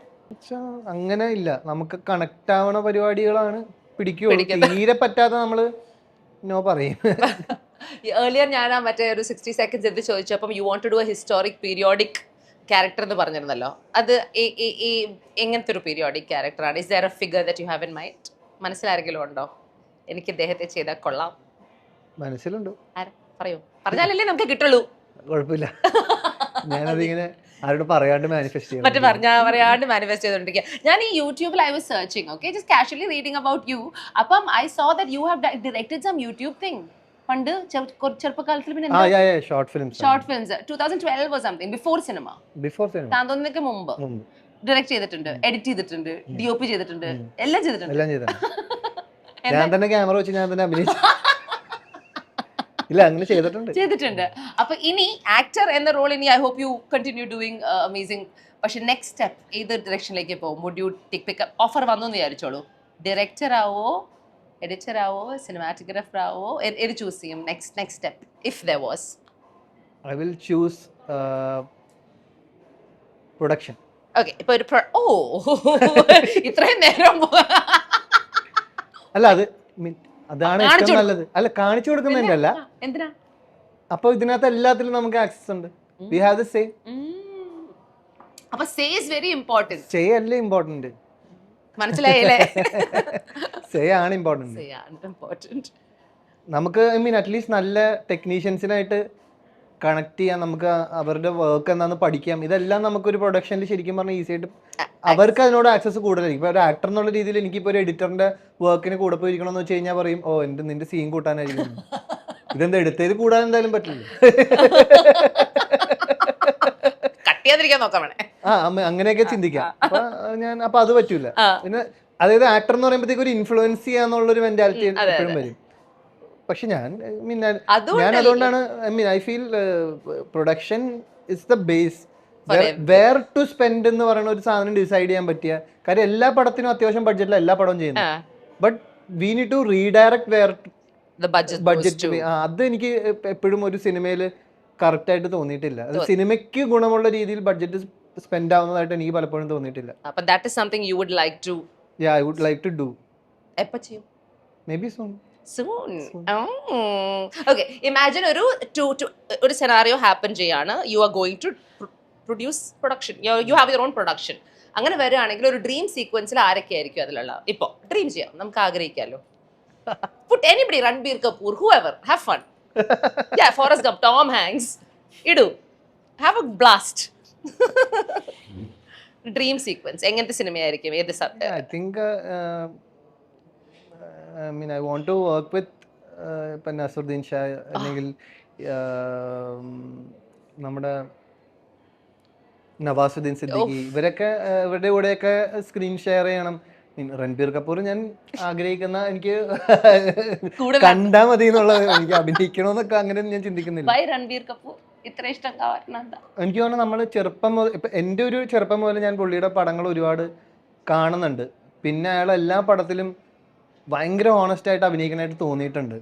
അങ്ങനെ ഇല്ല, നമുക്ക് കണക്ട് ആവണ പരിപാടികളാണ് പിടിക്കുള്ളൂ, തീരെ പറ്റാത്ത നമ്മള് നോ പറയും. ഏർലിയർ ഞാൻ മറ്റേ ഒരു 60 seconds എടുത്ത് ചോദിച്ചപ്പം you want to do a historic periodic character എന്ന് പറഞ്ഞിരുന്നല്ലോ, അത് എങ്ങനത്തെ ഒരു പീരിയോഡിക് ക്യാരക്ടറാണ്? Is there a figure that you have in mind? മനസ്സിലാരെങ്കിലും ഉണ്ടോ എനിക്ക് ഇദ്ദേഹത്തെ ചെയ്താൽ കൊള്ളാം? മനസ്സിലുണ്ട്. പറയൂ, പറഞ്ഞാലല്ലേ നമുക്ക് കിട്ടുള്ളൂ. കുഴപ്പമില്ല, ഞാനതിങ്ങനെ ആരോട് പറയാണ്ട് മാനിഫെസ്റ്റ് ചെയ്യാം, മറ്റേ പറയാണ്ട് മാനിഫെസ്റ്റ് ചെയ്തോണ്ടിരിക്കുക. ഞാൻ ഈ യൂട്യൂബിൽ I was searching, okay, just casually reading about you. അപ്പം I saw that you have directed some YouTube thing പണ്ട് ചെറുപ്പകാലത്തിൽ. പിന്നെ short films 2012 or something, before cinema, താന്തോന്നിക്ക് മുമ്പ് ഡയറക്ട് ചെയ്തിട്ടുണ്ട്, എഡിറ്റ് ചെയ്തിട്ടുണ്ട്, DOP ചെയ്തിട്ടുണ്ട്, എല്ലാം ചെയ്തിട്ടുണ്ട്. ഞാൻ തന്നെ ക്യാമറ വെച്ച് ഞാൻ തന്നെ അഭിനയിച്ചു. ഇല്ല അങ്ങനെ ചെയ്തിട്ടുണ്ട്. അപ്പൊ ഇനി ആക്ടർ എന്ന റോൾ ഇനി I hope you continue doing amazing. പക്ഷെ നെക്സ്റ്റ് സ്റ്റെപ്പ് ഏത് ഡയറക്ഷനിലേക്ക് പോകും? Would you take pick offer വന്നു എന്ന് വിചാരിച്ചോളൂ, ഡയറക്ടർ ആവോ, എഡിറ്റർ ആവോ, സിനിമാറ്റോഗ്രാഫർ ആവോ, ഏത് ചൂസ് ചെയ്യും? Next step if there was. I will choose production. Okay, ഇപ്പൊ ഒരു ഇത്രയും നേരം അല്ല അതാണ് ഏറ്റവും നല്ലത്. അല്ല കാണിച്ചു കൊടുക്കുന്നതിന്റെ അല്ല, എന്തിനാ? അപ്പൊ ഇതിനകത്ത് എല്ലാത്തിലും നമുക്ക് ആക്സസ് ഉണ്ട്. We have the say. അപ്പൊ say is very important. Say അല്ലേ ഇമ്പോർട്ടന്റ്? മനസ്സിലായില്ലേ? സേ ആണ് ഇമ്പോർട്ടന്റ്. സേ ആണ് ഇമ്പോർട്ടന്റ്. നമുക്ക് ഐ മീൻ അറ്റ്ലീസ്റ്റ് നല്ല ടെക്നീഷ്യൻസിനായിട്ട് കണക്ട് ചെയ്യാം, നമുക്ക് അവരുടെ വർക്ക് എന്താണെന്ന് പഠിക്കാം. ഇതെല്ലാം നമുക്കൊരു പ്രൊഡക്ഷനിൽ ശരിക്കും പറഞ്ഞാൽ ഈസി ആയിട്ട് അവർക്ക് അതിനോട് ആക്സസ് കൂടുതലായിരിക്കും. ഇപ്പൊ ഒരു ആക്ടർ എന്നുള്ള രീതിയിൽ എനിക്കിപ്പോ ഒരു എഡിറ്ററിന്റെ വർക്കിന് കൂടെ പോയിരിക്കണമെന്ന് വെച്ച് കഴിഞ്ഞാൽ പറയും, ഓ നിന്റെ സീൻ കൂട്ടാനായിരിക്കും. ഇതെന്താ എടുത്തത് കൂടാൻ എന്തായാലും പറ്റില്ല. അങ്ങനെയൊക്കെ ചിന്തിക്കാം. അപ്പൊ അത് പറ്റൂല. പിന്നെ അതായത് ആക്ടർ എന്ന് പറയുമ്പോഴത്തേക്ക് ഒരു ഇൻഫ്ലുവൻസ് ചെയ്യാന്നുള്ളൊരു മെന്റാലിറ്റി എപ്പോഴും വരും. പക്ഷെ ഞാൻ അതുകൊണ്ടാണ് I feel production is the base. Where to spend എന്ന് പറയുന്ന ഒരു സാധനം ഡിസൈഡ് ചെയ്യാൻ പറ്റിയ കാര്യം. എല്ലാ പടത്തിനും അത്യാവശ്യം ബഡ്ജറ്റിലാണ് എല്ലാ പടവും ചെയ്യുന്നത്. But we need to redirect where budget. അത് എനിക്ക് എപ്പോഴും ഒരു സിനിമയിൽ കറക്റ്റ് ആയിട്ട് തോന്നിയിട്ടില്ല. അത് സിനിമയ്ക്ക് ഗുണമുള്ള രീതിയിൽ ബഡ്ജറ്റ് സ്പെൻഡ് ആവുന്നതായിട്ട് എനിക്ക് പലപ്പോഴും തോന്നിയിട്ടില്ല. Yeah, I would like to do. എപ്പോ ചെയ്യും? Maybe soon. Okay, imagine ഒരു scenario happen ചെയ്യാണ്. You are going to produce production. You have your own production. അങ്ങനെ വരികയാണെങ്കിൽ ഒരു ഡ്രീം സീക്വൻസിൽ ആരൊക്കെ ആയിരിക്കും അതിലുള്ള? ഇപ്പൊ ഡ്രീം ചെയ്യാം, നമുക്ക് ആഗ്രഹിക്കാമല്ലോ. Put anybody, Ranbir Kapoor, whoever, have fun. Yeah, Forrest Gump, Tom Hanks, idu, have a blast. Dream sequence എങ്ങനത്തെ സിനിമയായിരിക്കും? ഏത്? I think I mean I want to work with Nasruddin Shah അല്ലെങ്കിൽ നമ്മുടെ നവാസുദ്ദീൻ സിദ്ദിഖി, ഇവരൊക്കെ ഇവരുടെ കൂടെയൊക്കെ സ്ക്രീൻ ഷെയർ ചെയ്യണം. രൺബീർ കപൂർ ഞാൻ ആഗ്രഹിക്കുന്ന, എനിക്ക് കണ്ടാ മതി എന്നുള്ളത്, എനിക്ക് അഭിനയിക്കണമെന്നൊക്കെ അങ്ങനെ ഞാൻ ചിന്തിക്കുന്നില്ല. എനിക്ക് തോന്നുന്നു നമ്മള് ചെറുപ്പം മുതൽ, ഇപ്പൊ എൻ്റെ ഒരു ചെറുപ്പം മുതൽ ഞാൻ പുള്ളിയുടെ പടങ്ങൾ ഒരുപാട് കാണുന്നുണ്ട്. പിന്നെ അയാൾ എല്ലാ പടത്തിലും ഭയങ്കര ഓണസ്റ്റ് ആയിട്ട് അഭിനയിക്കാനായിട്ട് തോന്നിയിട്ടുണ്ട്.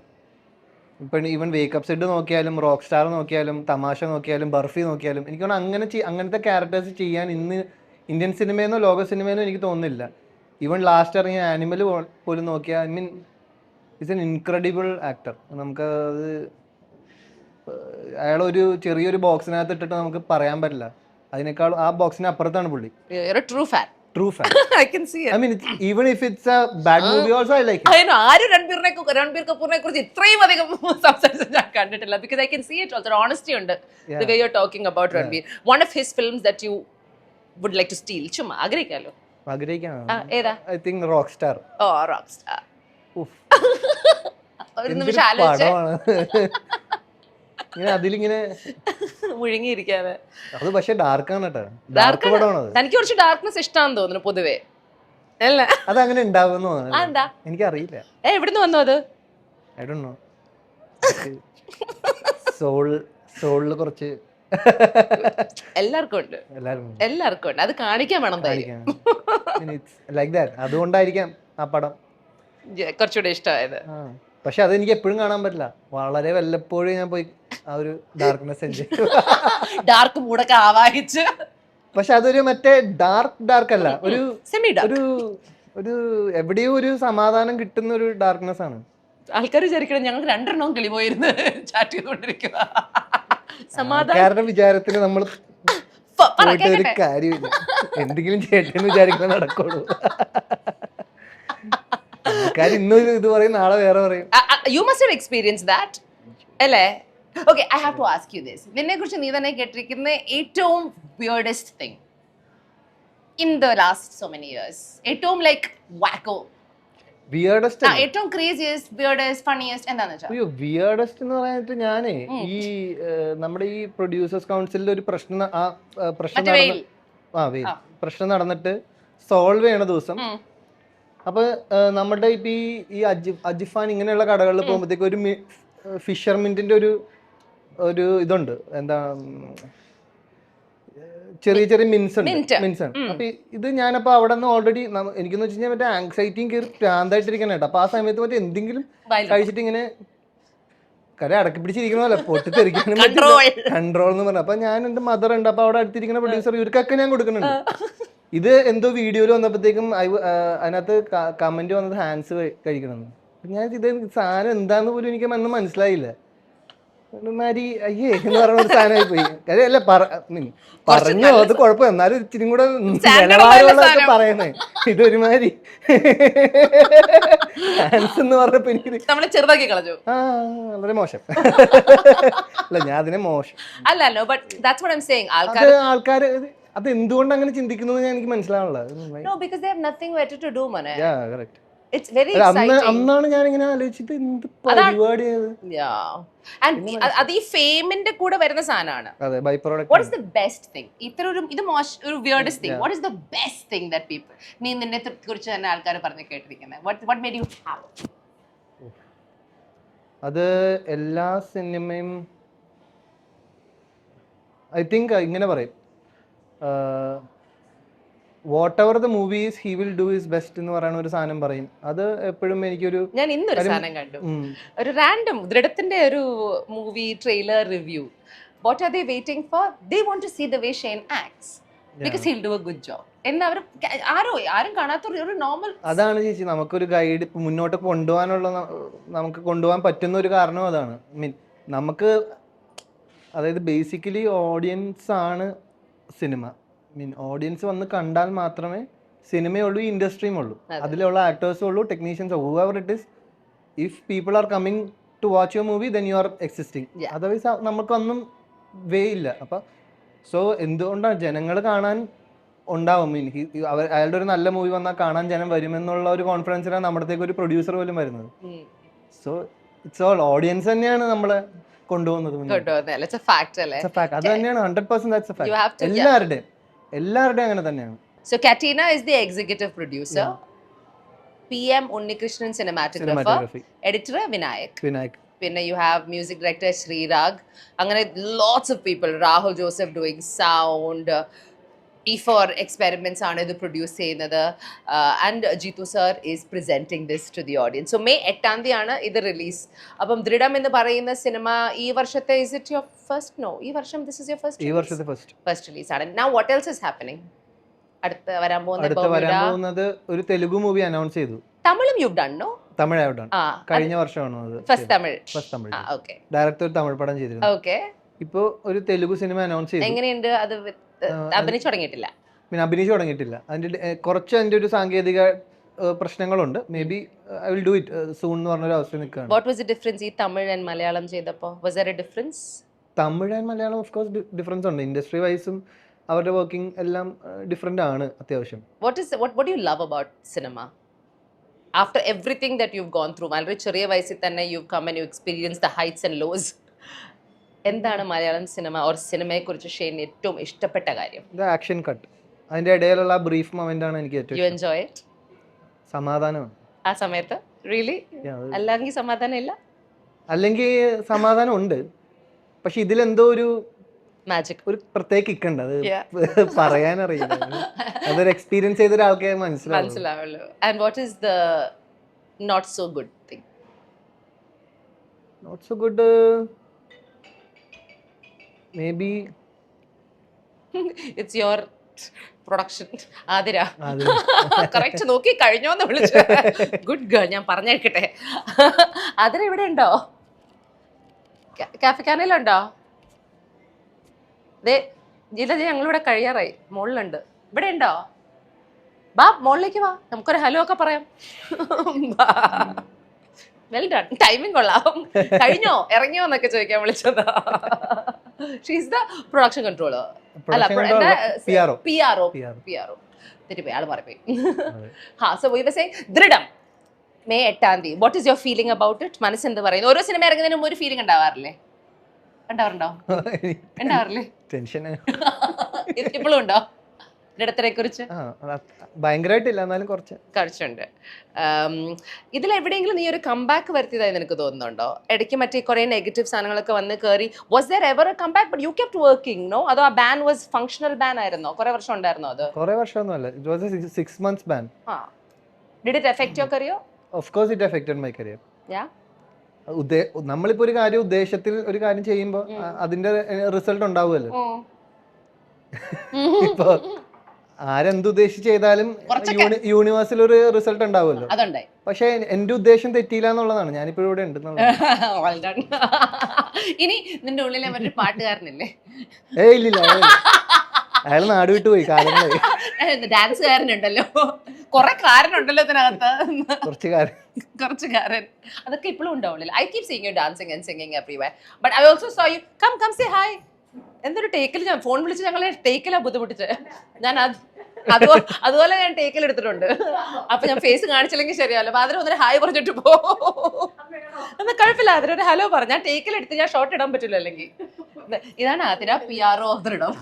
ഇപ്പം ഈവൻ വേക്കപ്പ് സെഡ് നോക്കിയാലും, റോക്ക് സ്റ്റാർ നോക്കിയാലും, തമാശ നോക്കിയാലും, ബർഫി നോക്കിയാലും, എനിക്ക് തോന്നുന്നു അങ്ങനത്തെ ക്യാരക്ടേഴ്സ് ചെയ്യാൻ ഇന്ന് ഇന്ത്യൻ സിനിമയെന്നോ ലോക സിനിമയെന്നോ എനിക്ക് തോന്നുന്നില്ല. ഈവൻ ലാസ്റ്റ് ഇറങ്ങിയ ആനിമൽ പോലും നോക്കിയാൽ, I mean it's an incredible actor. നമുക്ക് അത് അയാളൊരു ചെറിയൊരു ബോക്സിനകത്ത് ഇട്ടിട്ട് നമുക്ക് പറയാൻ പറ്റില്ല. അതിനേക്കാൾ ആ ബോക്സിന് അപ്പുറത്താണ് പുള്ളി. True fan. I can see it. I mean, even if it's a bad movie also, I like it. I know. ആരും രൺബീർ കപൂറിനെ കുറിച്ച് ഇത്രയും അധികം സംസാരിച്ചത് ഞാൻ കണ്ടിട്ടില്ല. Because I can see it also. The honesty ഉണ്ട്. The way you're talking about Ranbir. One of his films that you would like to steal. ചുമ്മാ ആഗ്രഹിക്കാലോ? ഏതാ? I think Rockstar. Oh, Rockstar. ഒരു നിമിഷം ആലോചിച്ചേ. അതിലിങ്ങനെ മുഴുങ്ങിയിരിക്കാതെ. അത് പക്ഷെ ഡാർക്കാണ് കേട്ടോ. ഡാർക്ക് പടമാണ്. തനിക്ക് കുറച്ച് ഡാർക്ക്നെസ് ഇഷ്ടമാണെന്ന് തോന്നുന്നു പൊതുവേ, അല്ലേ? അതങ്ങനെ ഉണ്ടാവുമെന്ന് തോന്നുന്നു. എനിക്കറിയില്ല എവിടുന്ന് വന്നു അത്. I don't know. സോളില് കുറച്ച് എല്ലാവർക്കും ഉണ്ട്. അത് കാണിക്കാൻ വേണം. Like that. അതുകൊണ്ടായിരിക്കാം ആ പടം കുറച്ചുകൂടെ ഇഷ്ടമായത്. പക്ഷെ അതെനിക്ക് എപ്പോഴും കാണാൻ പറ്റില്ല. വളരെ വല്ലപ്പോഴും ഞാൻ പോയി ആ ഒരു ഡാർക്ക്നെസ് എൻജോയ്, ഡാർക്ക് മൂടൊക്കെ ആവാഹിച്ച്. പക്ഷെ അതൊരു മറ്റേ ഡാർക്ക് അല്ല, ഒരു ഒരു എവിടെയോ ഒരു സമാധാനം കിട്ടുന്ന ഒരു ഡാർക്ക്നെസ് ആണ്. ആൾക്കാർ വിചാരിക്കണം ഞങ്ങൾ രണ്ടെണ്ണവും കിളി പോയിരുന്ന് ചാറ്റ് ചെയ്തോണ്ടിരിക്കുക. സമാധാനം വിചാരത്തിന് നമ്മൾ ഒരു കാര്യമില്ല. എന്തെങ്കിലും ചേട്ടൻ വിചാരിക്കണം നടക്കുള്ളൂ. ഇന്നും ഇത് പറയും, നാളെ വേറെ പറയും. You must have experienced that, അല്ലേ? Okay, I have to ask you this. നിന്നെ കുറിച്ച് നീ തന്നെ കേട്ടിരിക്കുന്ന ഏറ്റവും weirdest thing in the last so many years, ഏറ്റവും like wacko, weirdest, ഏറ്റവും craziest, weirdest, funniest എന്താന്ന് വെച്ചാൽ? അയ്യോ, weirdest എന്ന് പറയാനായിട്ട് ഞാനേ ഈ നമ്മുടെ ഈ പ്രൊഡ്യൂസേഴ്സ് കൗൺസിലിൽ ഒരു പ്രശ്നം നടന്നിട്ട് സോൾവ് ചെയ്യണ ദിവസം, അപ്പൊ നമ്മുടെ ഇപ്പൊ ഈ അജിഫാൻ ഇങ്ങനെയുള്ള കടകളിൽ പോകുമ്പോഴത്തേക്ക് ഒരു ഫിഷർമിന്റിന്റെ ഒരു ഇതുണ്ട്, എന്താ ചെറിയ ചെറിയ മിൻസ് ഉണ്ട്. അപ്പൊ ഇത് ഞാനപ്പോ അവിടെ നിന്ന് ഓൾറെഡി എനിക്കെന്ന് വെച്ച് കഴിഞ്ഞാൽ മറ്റേ ആങ്സൈറ്റിയും കയറി ഭ്രാന്തായിട്ടിരിക്കണം കേട്ടോ. അപ്പൊ ആ സമയത്ത് മറ്റേ എന്തെങ്കിലും കഴിച്ചിട്ട് ഇങ്ങനെ കര അടക്കി പിടിച്ചിരിക്കണമല്ലോ, പൊട്ടിത്തെറിക്കാനും കൺട്രോൾ എന്ന് പറഞ്ഞു. അപ്പൊ ഞാൻ എന്റെ മദർ ഉണ്ട്, അപ്പൊ അവിടെ അടുത്തിരിക്കുന്ന പ്രൊഡ്യൂസർ ഇവർക്കൊക്കെ ഞാൻ കൊടുക്കുന്നുണ്ട്. ഇത് എന്തോ വീഡിയോയിൽ വന്നപ്പോഴത്തേക്കും അതിനകത്ത് കമന്റ് വന്നത് ഹാൻഡ്സ് കഴിക്കണം. ഞാൻ ഇത് സാധനം എന്താന്ന് പോലും എനിക്ക് അന്ന് മനസ്സിലായില്ല. ഒരുമാതിരി അയ്യേ എന്ന് പറയുന്ന ഒരു സാധനമായി പോയി. അല്ല പറഞ്ഞോ, അത് കുഴപ്പം, എന്നാലും ഇച്ചിരി കൂടെ നിലവാരമുള്ളതൊക്കെ പറയണേ. ഇതൊരുമാതിരി ഹാൻഡ്സ് എന്ന് പറഞ്ഞപ്പോ എനിക്ക് ചെറുതാക്കി കളഞ്ഞു. വളരെ മോശം. അല്ല ഞാൻ അതിനെ മോശം അല്ലല്ലോ, but that's what I am saying. ആൾക്കാർ അത് എന്തുകൊണ്ട് അങ്ങനെ ചിന്തിക്കുന്നു എനിക്ക് മനസ്സിലാവുള്ളത്. No, because they have nothing better to do, man. Yeah, correct. It's very exciting. അന്നാണ് ഞാൻ ഇങ്ങനെ ആലോചിച്ചിട്ട് എന്ത് പരിപാടി. Yeah. And അത് ഈ ഫെയിമിന്റെ കൂടെ വരുന്ന സാധനമാണ്. അതെ, byproduct. What is the best thing? ഇത്ര ഇത് ഒരു weirdest thing. What is the best thing that people നീ നിന്നെ കുറിച്ച് തന്നെ ആൾക്കാർ പറഞ്ഞു കേട്ടിരിക്കുന്നത്? What made you happy? അത് എല്ലാ സിനിമയും ഐ തിങ്ക് ഇങ്ങനെ പറയും, what ever the movies he will do his best എന്ന് പറയുന്ന ഒരു സാധനം പറയും. അത് എപ്പോഴും എനിക്കൊരു, ഞാൻ ഇന്നൊരു സാധനം കണ്ടു, ഒരു റാൻഡം ദൃഢത്തിന്റെ ഒരു movie trailer review. What are they waiting for? They want to see the way Shane acts because he will do a good job എന്ന് അവർ ആരും കാണാത്ത ഒരു നോർമൽ. അതാണ് ചേച്ചി, നമുക്കൊരു ഗൈഡ് മുന്നോട്ട് കൊണ്ടുപോകാനുള്ള, നമുക്ക് കൊണ്ടുപോകാൻ പറ്റുന്ന ഒരു കാരണം അതാണ്. മീൻ നമുക്ക്, അതായത് ബേസിക്കലി ഓഡിയൻസ് ആണ് സിനിമ. മീൻ ഓഡിയൻസ് വന്ന് കണ്ടാൽ മാത്രമേ സിനിമയുള്ളൂ, ഈ ഇൻഡസ്ട്രിയും ഉള്ളൂ, അതിലുള്ള ആക്ടേഴ്സും ഉള്ളൂ, technicians, whoever it is. If people are coming to watch your movie then you are existing. Otherwise നമുക്കൊന്നും വേ ഇല്ല. അപ്പം സോ എന്തുകൊണ്ടാണ് ജനങ്ങൾ കാണാൻ ഉണ്ടാവും. മീൻ അയാളുടെ ഒരു നല്ല മൂവി വന്നാൽ കാണാൻ ജനം വരുമെന്നുള്ള ഒരു കോൺഫിഡൻസിലാണ് നമ്മുടെ ഒരു പ്രൊഡ്യൂസർ പോലും വരുന്നത്. സോ ഇറ്റ്സ് ഓൾ ഓഡിയൻസ് തന്നെയാണ് നമ്മളെ കൊണ്ടുപോകുന്നത്. അത് തന്നെയാണ് 100%. എല്ലാവരുടെയും അങ്ങനെ തന്നെയാണ്. So Katina is the executive producer, PM Unnikrishnan cinematographer, editor Vinayak. Pinna you have music director Srirag. Angane lots of people. Rahul Joseph doing sound. E4 experiments ആണ് ഇത് പ്രൊഡ്യൂസ് ചെയ്യുന്നത്. And Jeethu sir is presenting this to the audience. So May 8 തീയതിയാണ് ഇത് release. അപ്പം ദൃഢം എന്ന് പറയുന്ന സിനിമ ഈ വർഷത്തെ, is it your first? No, ഈ വർഷം ദിസ് ഇസ് യുവർ ഫസ്റ്റ്. ഈ വർഷത്തെ ഫസ്റ്റ് റിലീസ് ആണ്. Now what else is happening? അടുത്ത വരാൻ പോകുന്നത് ഒരു തെലുഗു മൂവി അനൗൺസ് ചെയ്തു. തമിഴും you done? No, Tamil I done. കഴിഞ്ഞ വർഷമാണ് അത്. ഫസ്റ്റ് തമിഴ്. ഓക്കേ. ഡയറക്ടർ ഒരു തമിഴ് പടം ചെയ്തിരുന്നു. ഓക്കേ. ഇപ്പോ ഒരു തെലുഗു സിനിമ അനൗൺസ് ചെയ്തു. എങ്ങനെയുണ്ട് അത്? അഭിനയിച്ചു തുടങ്ങിയിട്ടില്ല. അതിന്റെ കുറച്ച് അതിന്റെ ഒരു സാങ്കേതിക പ്രശ്നങ്ങളുണ്ട്. May be I will do it soon എന്ന് പറഞ്ഞൊരു അവസ്ഥ നിൽക്കുകയാണ്. വാട്ട് വാസ് ദി ഡിഫറൻസ് ഈ തമിഴ് ആൻഡ് മലയാളം ചെയ്തപ്പോൾ? Was there a difference? Tamil and Malayalam of course difference ഉണ്ട്. ഇൻഡസ്ട്രി വൈസും അവരുടെ വർക്കിംഗ് എല്ലാം ഡിഫറെന്റ് ആണ് അത്യാവശ്യം. What do you love about cinema? After everything that you've gone through, വളരെ ചെറിയ വയസ്സിൽ തന്നെ you've come and you experienced the heights and lows. എന്താണ് മലയാളം സിനിമ ഓർ സിനിമയെ കുറിച്ച് ഷെയ്ന് ഏറ്റവും ഇഷ്ടപ്പെട്ട കാര്യം? ആക്ഷൻ കട്ട്, അതിന്റെ ഇടയിലുള്ള ബ്രീഫ് മൊമെന്റ് ആണ് എനിക്ക് ഏറ്റവും. You enjoy it? സമാധാനമാണ് ആ സമയത്ത്. റിയലി? അല്ലെങ്കിൽ സമാധാനം ഇല്ല? അല്ലെങ്കിൽ സമാധാനം ഉണ്ട്, പക്ഷെ ഇതിലെന്തോ ഒരു മാജിക്, ഒരു പ്രത്യേക കിക്കുണ്ട്. അത് പറയാനറിയില്ല. അതൊരു എക്സ്പീരിയൻസ് ചെയ്ത ഒരാൾക്കേ മനസ്സിലാവുള്ളൂ. And what is the not so good thing? Not so good maybe it's your production. Athira correct നോക്കി കഴിഞ്ഞോന്ന് വിളിച്ചു. ഗുഡ് ഗേൾ, ഞാൻ പറഞ്ഞേക്കട്ടെ. ആതിര ഇവിടെ ഉണ്ടോ? കാഫിക്കാനയിലുണ്ടോ? ജില്ല ഞങ്ങളിവിടെ കഴിയാറായി. മുകളിലുണ്ട്. ഇവിടെ ഉണ്ടോ? ബാ, മുകളിലേക്ക് വാ, നമുക്കൊരു ഹലോ ഒക്കെ പറയാം. Well done. ടൈമിംഗ് കൊള്ളാം. കഴിഞ്ഞോ, ഇറങ്ങിയോ എന്നൊക്കെ ചോദിക്കാൻ വിളിച്ചതാ. She's the production controller. അല്ല, PRO. തെറ്റിപ്പോയി, ആള് മാറിപ്പോയി. So we were saying Dridham May 8 തീയതി. What is your feeling about it? മനസ്സെന്ത് പറയുന്നു? ഓരോ സിനിമ ഇറങ്ങുന്നതിന് മുമ്പ് ഒരു ഫീലിംഗ് ഉണ്ടാവാറില്ലേ? ഉണ്ടാവാറില്ലേ? ടെൻഷൻ ഇപ്പോഴും ഉണ്ടോ? ഇടത്തരെ കുറിച്ച് ഭയങ്കരമായിട്ടില്ല, എന്നാലും കുറച്ചുണ്ട്. ഇതിലെവിടെയെങ്കിലും നീ ഒരു കംബാക്ക് വരുത്തിയതായി നിനക്ക് തോന്നുന്നുണ്ടോ? ഇടയ്ക്ക് മറ്റേ കുറെ നെഗറ്റീവ് സാധനങ്ങളൊക്കെ വന്ന് കയറി. Was there ever a comeback but you kept working no? അതോ ആ ബാൻ വാസ് ഫങ്ഷണൽ ബാൻ ആയിരുന്നോ? കുറെ വർഷം ഉണ്ടായിരുന്നോ അത്? കുറെ വർഷമൊന്നുമല്ല, it was a 6 months ban. Did it affect your career? Of course it affected my career. Yeah. നമ്മളിപ്പോ ഒരു കാര്യം ഉദ്ദേശത്തിൽ ഒരു കാര്യം ചെയ്യുമ്പോൾ അതിന്റെ റിസൾട്ട് ഉണ്ടാവുമല്ലോ. ഇപ്പൊ ആരെന്തുദ്ദേശിച്ച് ചെയ്താലും യൂണിവേഴ്സിൽ ഒരു റിസൾട്ട് ഉണ്ടാവുമല്ലോ. പക്ഷെ എന്റെ ഉദ്ദേശം തെറ്റിയില്ല എന്നുള്ളതാണ്. ഞാനിപ്പോ ഇവിടെ ഉണ്ട്. ഇനി നിന്റെ ഉള്ളിലെ മറ്റൊരു പാട്ടുകാരനില്ലേ? ഇല്ലില്ല, അയാൾ നാട് വിട്ടു പോയി കാലങ്ങളായി. ഡാൻസുകാരനുണ്ടല്ലോ, കുറെ കാരനുണ്ടല്ലോ ഇതിനകത്ത്. കുറച്ച് കാരൻ അതൊക്കെ ഇപ്പോഴും ഉണ്ടാവുള്ളൂ. I keep seeing you dancing and singing everywhere but I also saw you come say hi. എന്തൊരു ടേക്കിൽ ഞാൻ ഫോൺ വിളിച്ച് ഞങ്ങളെ ടേക്കിലാ ബുദ്ധിമുട്ടിച്ച്. ഞാൻ അതുപോലെ ഞാൻ ടേക്കിൽ എടുത്തിട്ടുണ്ട്. അപ്പൊ ഞാൻ ഫേസ് കാണിച്ചില്ലെങ്കിൽ ശരിയല്ലോ. അപ്പൊ അതിന് ഒന്നൊരു ഹായ് പറഞ്ഞിട്ട് പോ. എന്നാ കുഴപ്പമില്ല, അതിനൊരു ഹലോ പറഞ്ഞു. ഞാൻ ടേക്കിൽ എടുത്ത് ഞാൻ ഷോർട്ട് ഇടാൻ പറ്റില്ല അല്ലെങ്കിൽ. ഇതാണ് അതിനാ PRO ഇടാം.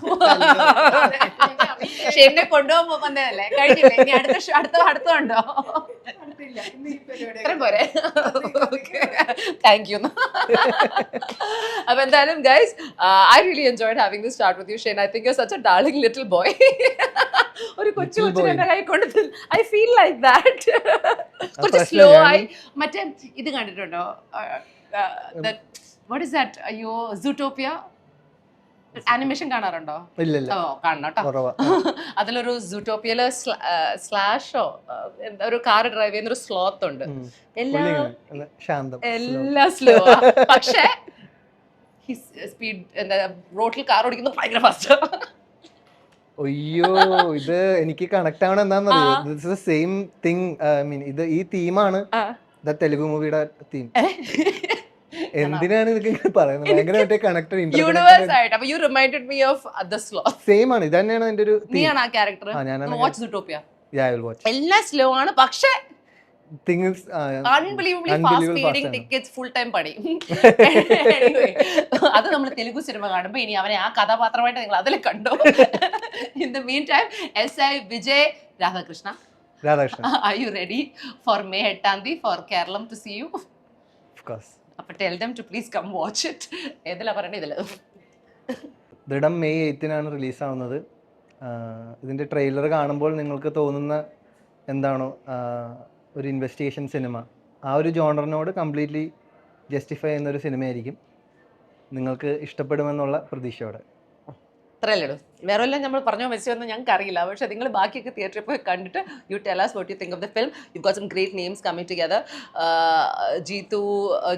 പക്ഷെ എന്നെ കൊണ്ടുപോകാൻ വന്നതല്ലേ, കഴിഞ്ഞില്ലേ? ഇനി അടുത്തുണ്ടോ? ഇത്രയും പോരെ? Thank you. അപ്പൊ എന്തായാലും guys, I really enjoyed having this chat with you Shane. I think you are such A darling little boy. ഒരു കൊച്ചു എന്റെ കൈ കൊണ്ട് ഐ ഫീൽ ലൈക്ക് ദാറ്റ്. കുറച്ച് സ്ലോ ആയി. മറ്റേ ഇത് കണ്ടിട്ടുണ്ടോ? What is that? അയ്യോ, സൂട്ടോപ്പിയ ആനിമേഷൻ കാണാറുണ്ടോ? കാണണം കേട്ടോ. അതിലൊരു സൂട്ടോപ്പിയയില് സ്ലാഷോ ഒരു കാർ ഡ്രൈവ് ചെയ്യുന്ന ഒരു സ്ലോത്ത് ഉണ്ട്. എല്ലാം സ്ലോ, പക്ഷെ സ്പീഡ് എന്താ റോഡിൽ കാർ ഓടിക്കുന്നത് ഭയങ്കര ഫാസ്റ്റ്. അയ്യോ, ഇത് എനിക്ക് കണക്ട് ആവണം എന്താണെന്നറിയോ? This is same thing. I mean ഇത് ഈ തീമാണ് തെലുഗു മൂവിയുടെ തീം. എന്തിനാണ് ഇതൊക്കെ പറയുന്നത്? ഭയങ്കര കണക്റ്റഡ് യൂണിവേഴ്സ് ആയിട്ട്. അപ്പൊ you reminded me of the slow. Same ആണ്, ഇത് തന്നെയാണ് എന്റെ ഒരു. നീയാണ് ആ character. Watch Zootopia. Yeah, I will watch. എല്ലാം സ്ലോ ആണ്, പക്ഷേ thing is unbelievably fast speeding tickets full time പണി. Anyway, അത് നമ്മൾ തെലുഗു സിനിമ കാണുമ്പോൾ ഇനി അവനെ ആ കഥാപാത്രമായിട്ട് നിങ്ങൾ അതിൽ കണ്ടോ. In the meantime, SI Vijay Radhakrishna, are you ready for May 8th for Kerala to see you? Of course. അപ്പോൾ tell them to please come watch it. ഏതിലാ പറയണേ? ഇതിൽ ദൃഢം May 8th റിലീസ് ആവുന്നത്. ഇതിന്റെ ട്രെയിലർ കാണുമ്പോൾ നിങ്ങൾക്ക് തോന്നുന്ന എന്താണോ ഒരു ഇൻവെസ്റ്റിഗേഷൻ സിനിമ, ആ ഒരു ജോണറിനോട് കംപ്ലീറ്റ്ലി ജസ്റ്റിഫൈ ചെയ്യുന്ന ഒരു സിനിമയായിരിക്കും. നിങ്ങൾക്ക് ഇഷ്ടപ്പെടുമെന്നുള്ള പ്രതീക്ഷയോടെ. അത്രയല്ലേ? വേറെ എല്ലാം നമ്മൾ പറഞ്ഞോ മെസ്സിയൊന്നും ഞങ്ങൾക്ക് അറിയില്ല. പക്ഷെ നിങ്ങൾ ബാക്കിയൊക്കെ തിയേറ്ററിൽ പോയി കണ്ടിട്ട് you tell us what you think of the film. You've got some great names coming together. Jeethu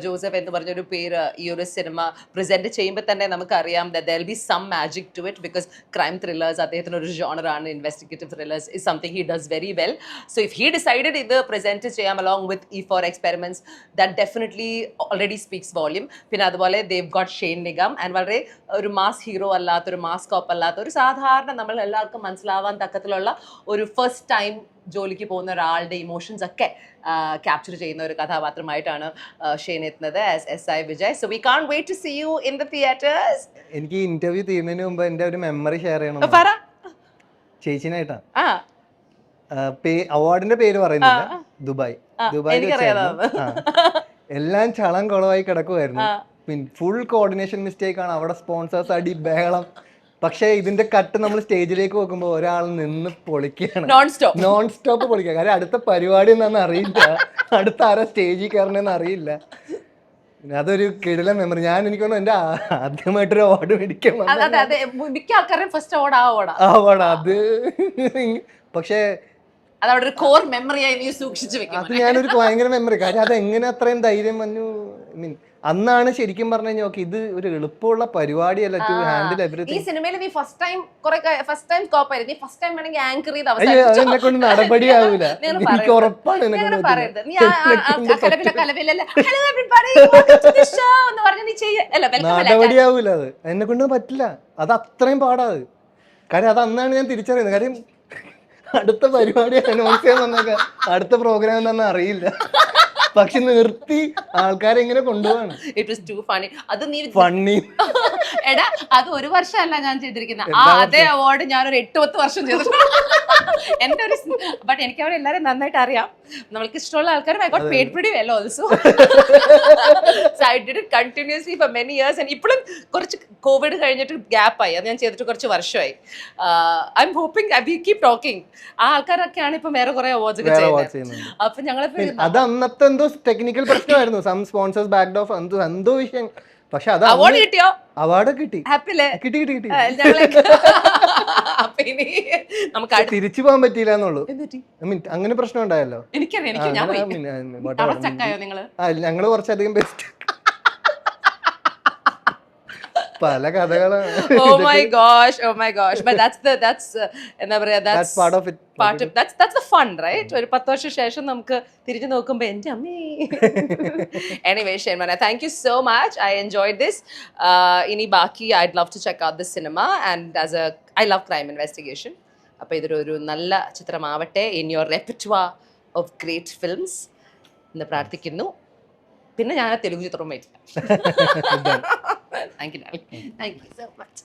Joseph എന്ന് പറഞ്ഞൊരു പേര് ഈ ഒരു സിനിമ പ്രസന്റ് ചെയ്യുമ്പോൾ തന്നെ നമുക്കറിയാം that there will be some magic to it because crime thrillers അദ്ദേഹത്തിന് ഒരു genre ആണ്. Investigative thrillers is something he does very well. So if he decided ഇത് present ചെയ്യാം along with E4 experiments, that definitely already speaks volume. പിന്നെ അതുപോലെ they've got Shane Nigam and വളരെ ഒരു mass hero അല്ലാത്ത, ഒരു മാസ് കോപ്പ് അല്ലാത്ത, ഒരു സാധാരണ നമ്മൾ എല്ലാവർക്കും മനസ്സിലാവാൻ തക്കത്തിലുള്ള ഒരു ഫസ്റ്റ് ടൈം ജോലിക്ക് പോകുന്ന ഒരാളുടെ ഇമോഷൻസ് ഒക്കെ ക്യാപ്ചർ ചെയ്യുന്ന ഒരു കഥാപാത്രമായിട്ടാണ് ഷെയ്ൻ എത്തുന്നത് as SI Vijay. So we can't wait to see you in the theaters. എനിക്ക് ഇന്റർവ്യൂ തീരുന്നതിന് മുമ്പ് എന്റെ ഒരു മെമ്മറി ഷെയർ ചെയ്യണം. ചേച്ചിനായിട്ടാ. അവാർഡിന്റെ പേര് പറയുന്നില്ല. ദുബായ് എല്ലാം ചളം കുളമായി കിടക്കുമായിരുന്നു. പിന്നെ ഫുൾ കോർഡിനേഷൻ മിസ്റ്റേക്ക് ആണ്. അവിടെ സ്പോൺസേഴ്സ് അടി ബഹളം. പക്ഷെ ഇതിന്റെ കട്ട് നമ്മൾ സ്റ്റേജിലേക്ക് നോക്കുമ്പോൾ ഒരാൾ നിന്ന് പൊളിക്കുകയാണ്, നോൺ സ്റ്റോപ്പ് പൊളിക്കുക. കാര്യം അടുത്ത പരിപാടി എന്താണെന്ന് അറിയില്ല, അടുത്ത ആരാ സ്റ്റേജിൽ കയറണമെന്ന് അറിയില്ല. അതൊരു കിടിലൻ മെമ്മറി. എനിക്ക് തോന്നുന്നു എന്റെ ആദ്യമായിട്ടൊരു അവാർഡ് മേടിക്കാൻ അവാർഡ് അത്. പക്ഷേ അതവിടെ ഒരു കോർ മെമ്മറിയായി നീ സൂക്ഷിച്ചു വെക്കും. അത് ഞാനൊരു ഭയങ്കര മെമ്മറി. കാര്യം അത് എങ്ങനെ അത്രയും ധൈര്യം വന്നു. മീൻ അന്നാണ് ശരിക്കും പറഞ്ഞു കഴിഞ്ഞാൽ ഓക്കെ ഇത് ഒരു എളുപ്പമുള്ള പരിപാടിയല്ല ടു ഹാൻഡിൽ എവരിതിങ്. ഈ സിനിമയിൽ നീ ഫസ്റ്റ് ടൈം സ്കോപ്പ് ആയിരുന്നു. നീ ഫസ്റ്റ് ടൈം വേണമെങ്കിൽ ആങ്കർ ചെയ്ത് എന്നെ കൊണ്ട് നടപടിയാവൂല, എനിക്ക് ഉറപ്പാണ്. നടപടിയാവൂല, അത് എന്നെ കൊണ്ട് പറ്റില്ല. അത് അത്രയും പാടാത്. കാര്യം അത് അന്നാണ് ഞാൻ തിരിച്ചറിയുന്നത്. കാര്യം അടുത്ത പരിപാടി അനൗൺസ് ചെയ്യാൻ വന്നേക്കാം, അടുത്ത പ്രോഗ്രാം എന്താണെന്ന് അറിയില്ല. പക്ഷെ നിർത്തി ആൾക്കാരെ എങ്ങനെ കൊണ്ടുപോവാണ് ഇറ്റ് വാസ് ടു ഫണി. അത് നീ ഫണ്ണി. എടാ അത് ഒരു വർഷമല്ല ഞാൻ ചെയ്തിരിക്കുന്നത്. ആ അതേ അവാർഡ് ഞാനൊരു 8-10 വർഷം ചെയ്തിട്ടുണ്ട്. എന്റെ ഒരു ബട്ട് എനിക്ക് അവരെ എല്ലാവരും നന്നായിട്ട് അറിയാം. നമ്മൾക്ക് ഇഷ്ടമുള്ള ആൾക്കാരും I got paid pretty well also. So I did it continuously for many years. And ഇപ്പോഴും കുറച്ച് കോവിഡ് കഴിഞ്ഞിട്ട് ഗ്യാപ്പായി. അത് ഞാൻ ചെയ്തിട്ട് കുറച്ച് വർഷമായി. I am hoping I keep talking. ആ ആൾക്കാരൊക്കെയാണ് ഇപ്പം വേറെ കുറെ അവാർഡ്സ് ഒക്കെ ചെയ്യുന്നത്. അപ്പൊ ഞങ്ങളെ അത് അന്നത്തെ എന്തോ ടെക്നിക്കൽ പ്രശ്നമായിരുന്നു. സം സ്പോൺസേഴ്സ് ബാക്ക്ഡ് ഓഫ് എന്തോ വിഷയം. പക്ഷെ അത് അവാർഡ് കിട്ടിയോ? അവാർഡ് കിട്ടി. ഹാപ്പില്ലേ? കിട്ടി കിട്ടി കിട്ടി. നമുക്ക് തിരിച്ചു പോകാൻ പറ്റിയില്ല എന്നുള്ളൂ. എന്തുപറ്റി? അങ്ങനെ പ്രശ്നം ഉണ്ടായല്ലോ. എനിക്കറിയാം. എനിക്ക് ഞാൻ പോയി. ചക്കായോ നിങ്ങള്? ഞങ്ങള് കുറച്ചധികം ബെസ്റ്റ്. പല കഥകളാണ്. Oh my gosh. But that's എന്താ പറയാ, That's part of it. that's the fun, right? ഒരു 10 വർഷം ശേഷം നമുക്ക് തിരിഞ്ഞു നോക്കുമ്പോ എന്റെ അമ്മേ. Anyway, Shenmana, thank you so much. I enjoyed this. ഇനി ബാക്കി I'd love to check out this cinema, and I love crime investigation. അപ്പോൾ ഇതൊരു നല്ല ചിത്രമാവട്ടെ in your repertoire of great films എന്ന് പ്രാർത്ഥിക്കുന്നു. പിന്നെ ഞാൻ തെലുങ്ക് ചിത്രവും വൈകില്ല. Thank you, darling. Thank you so much.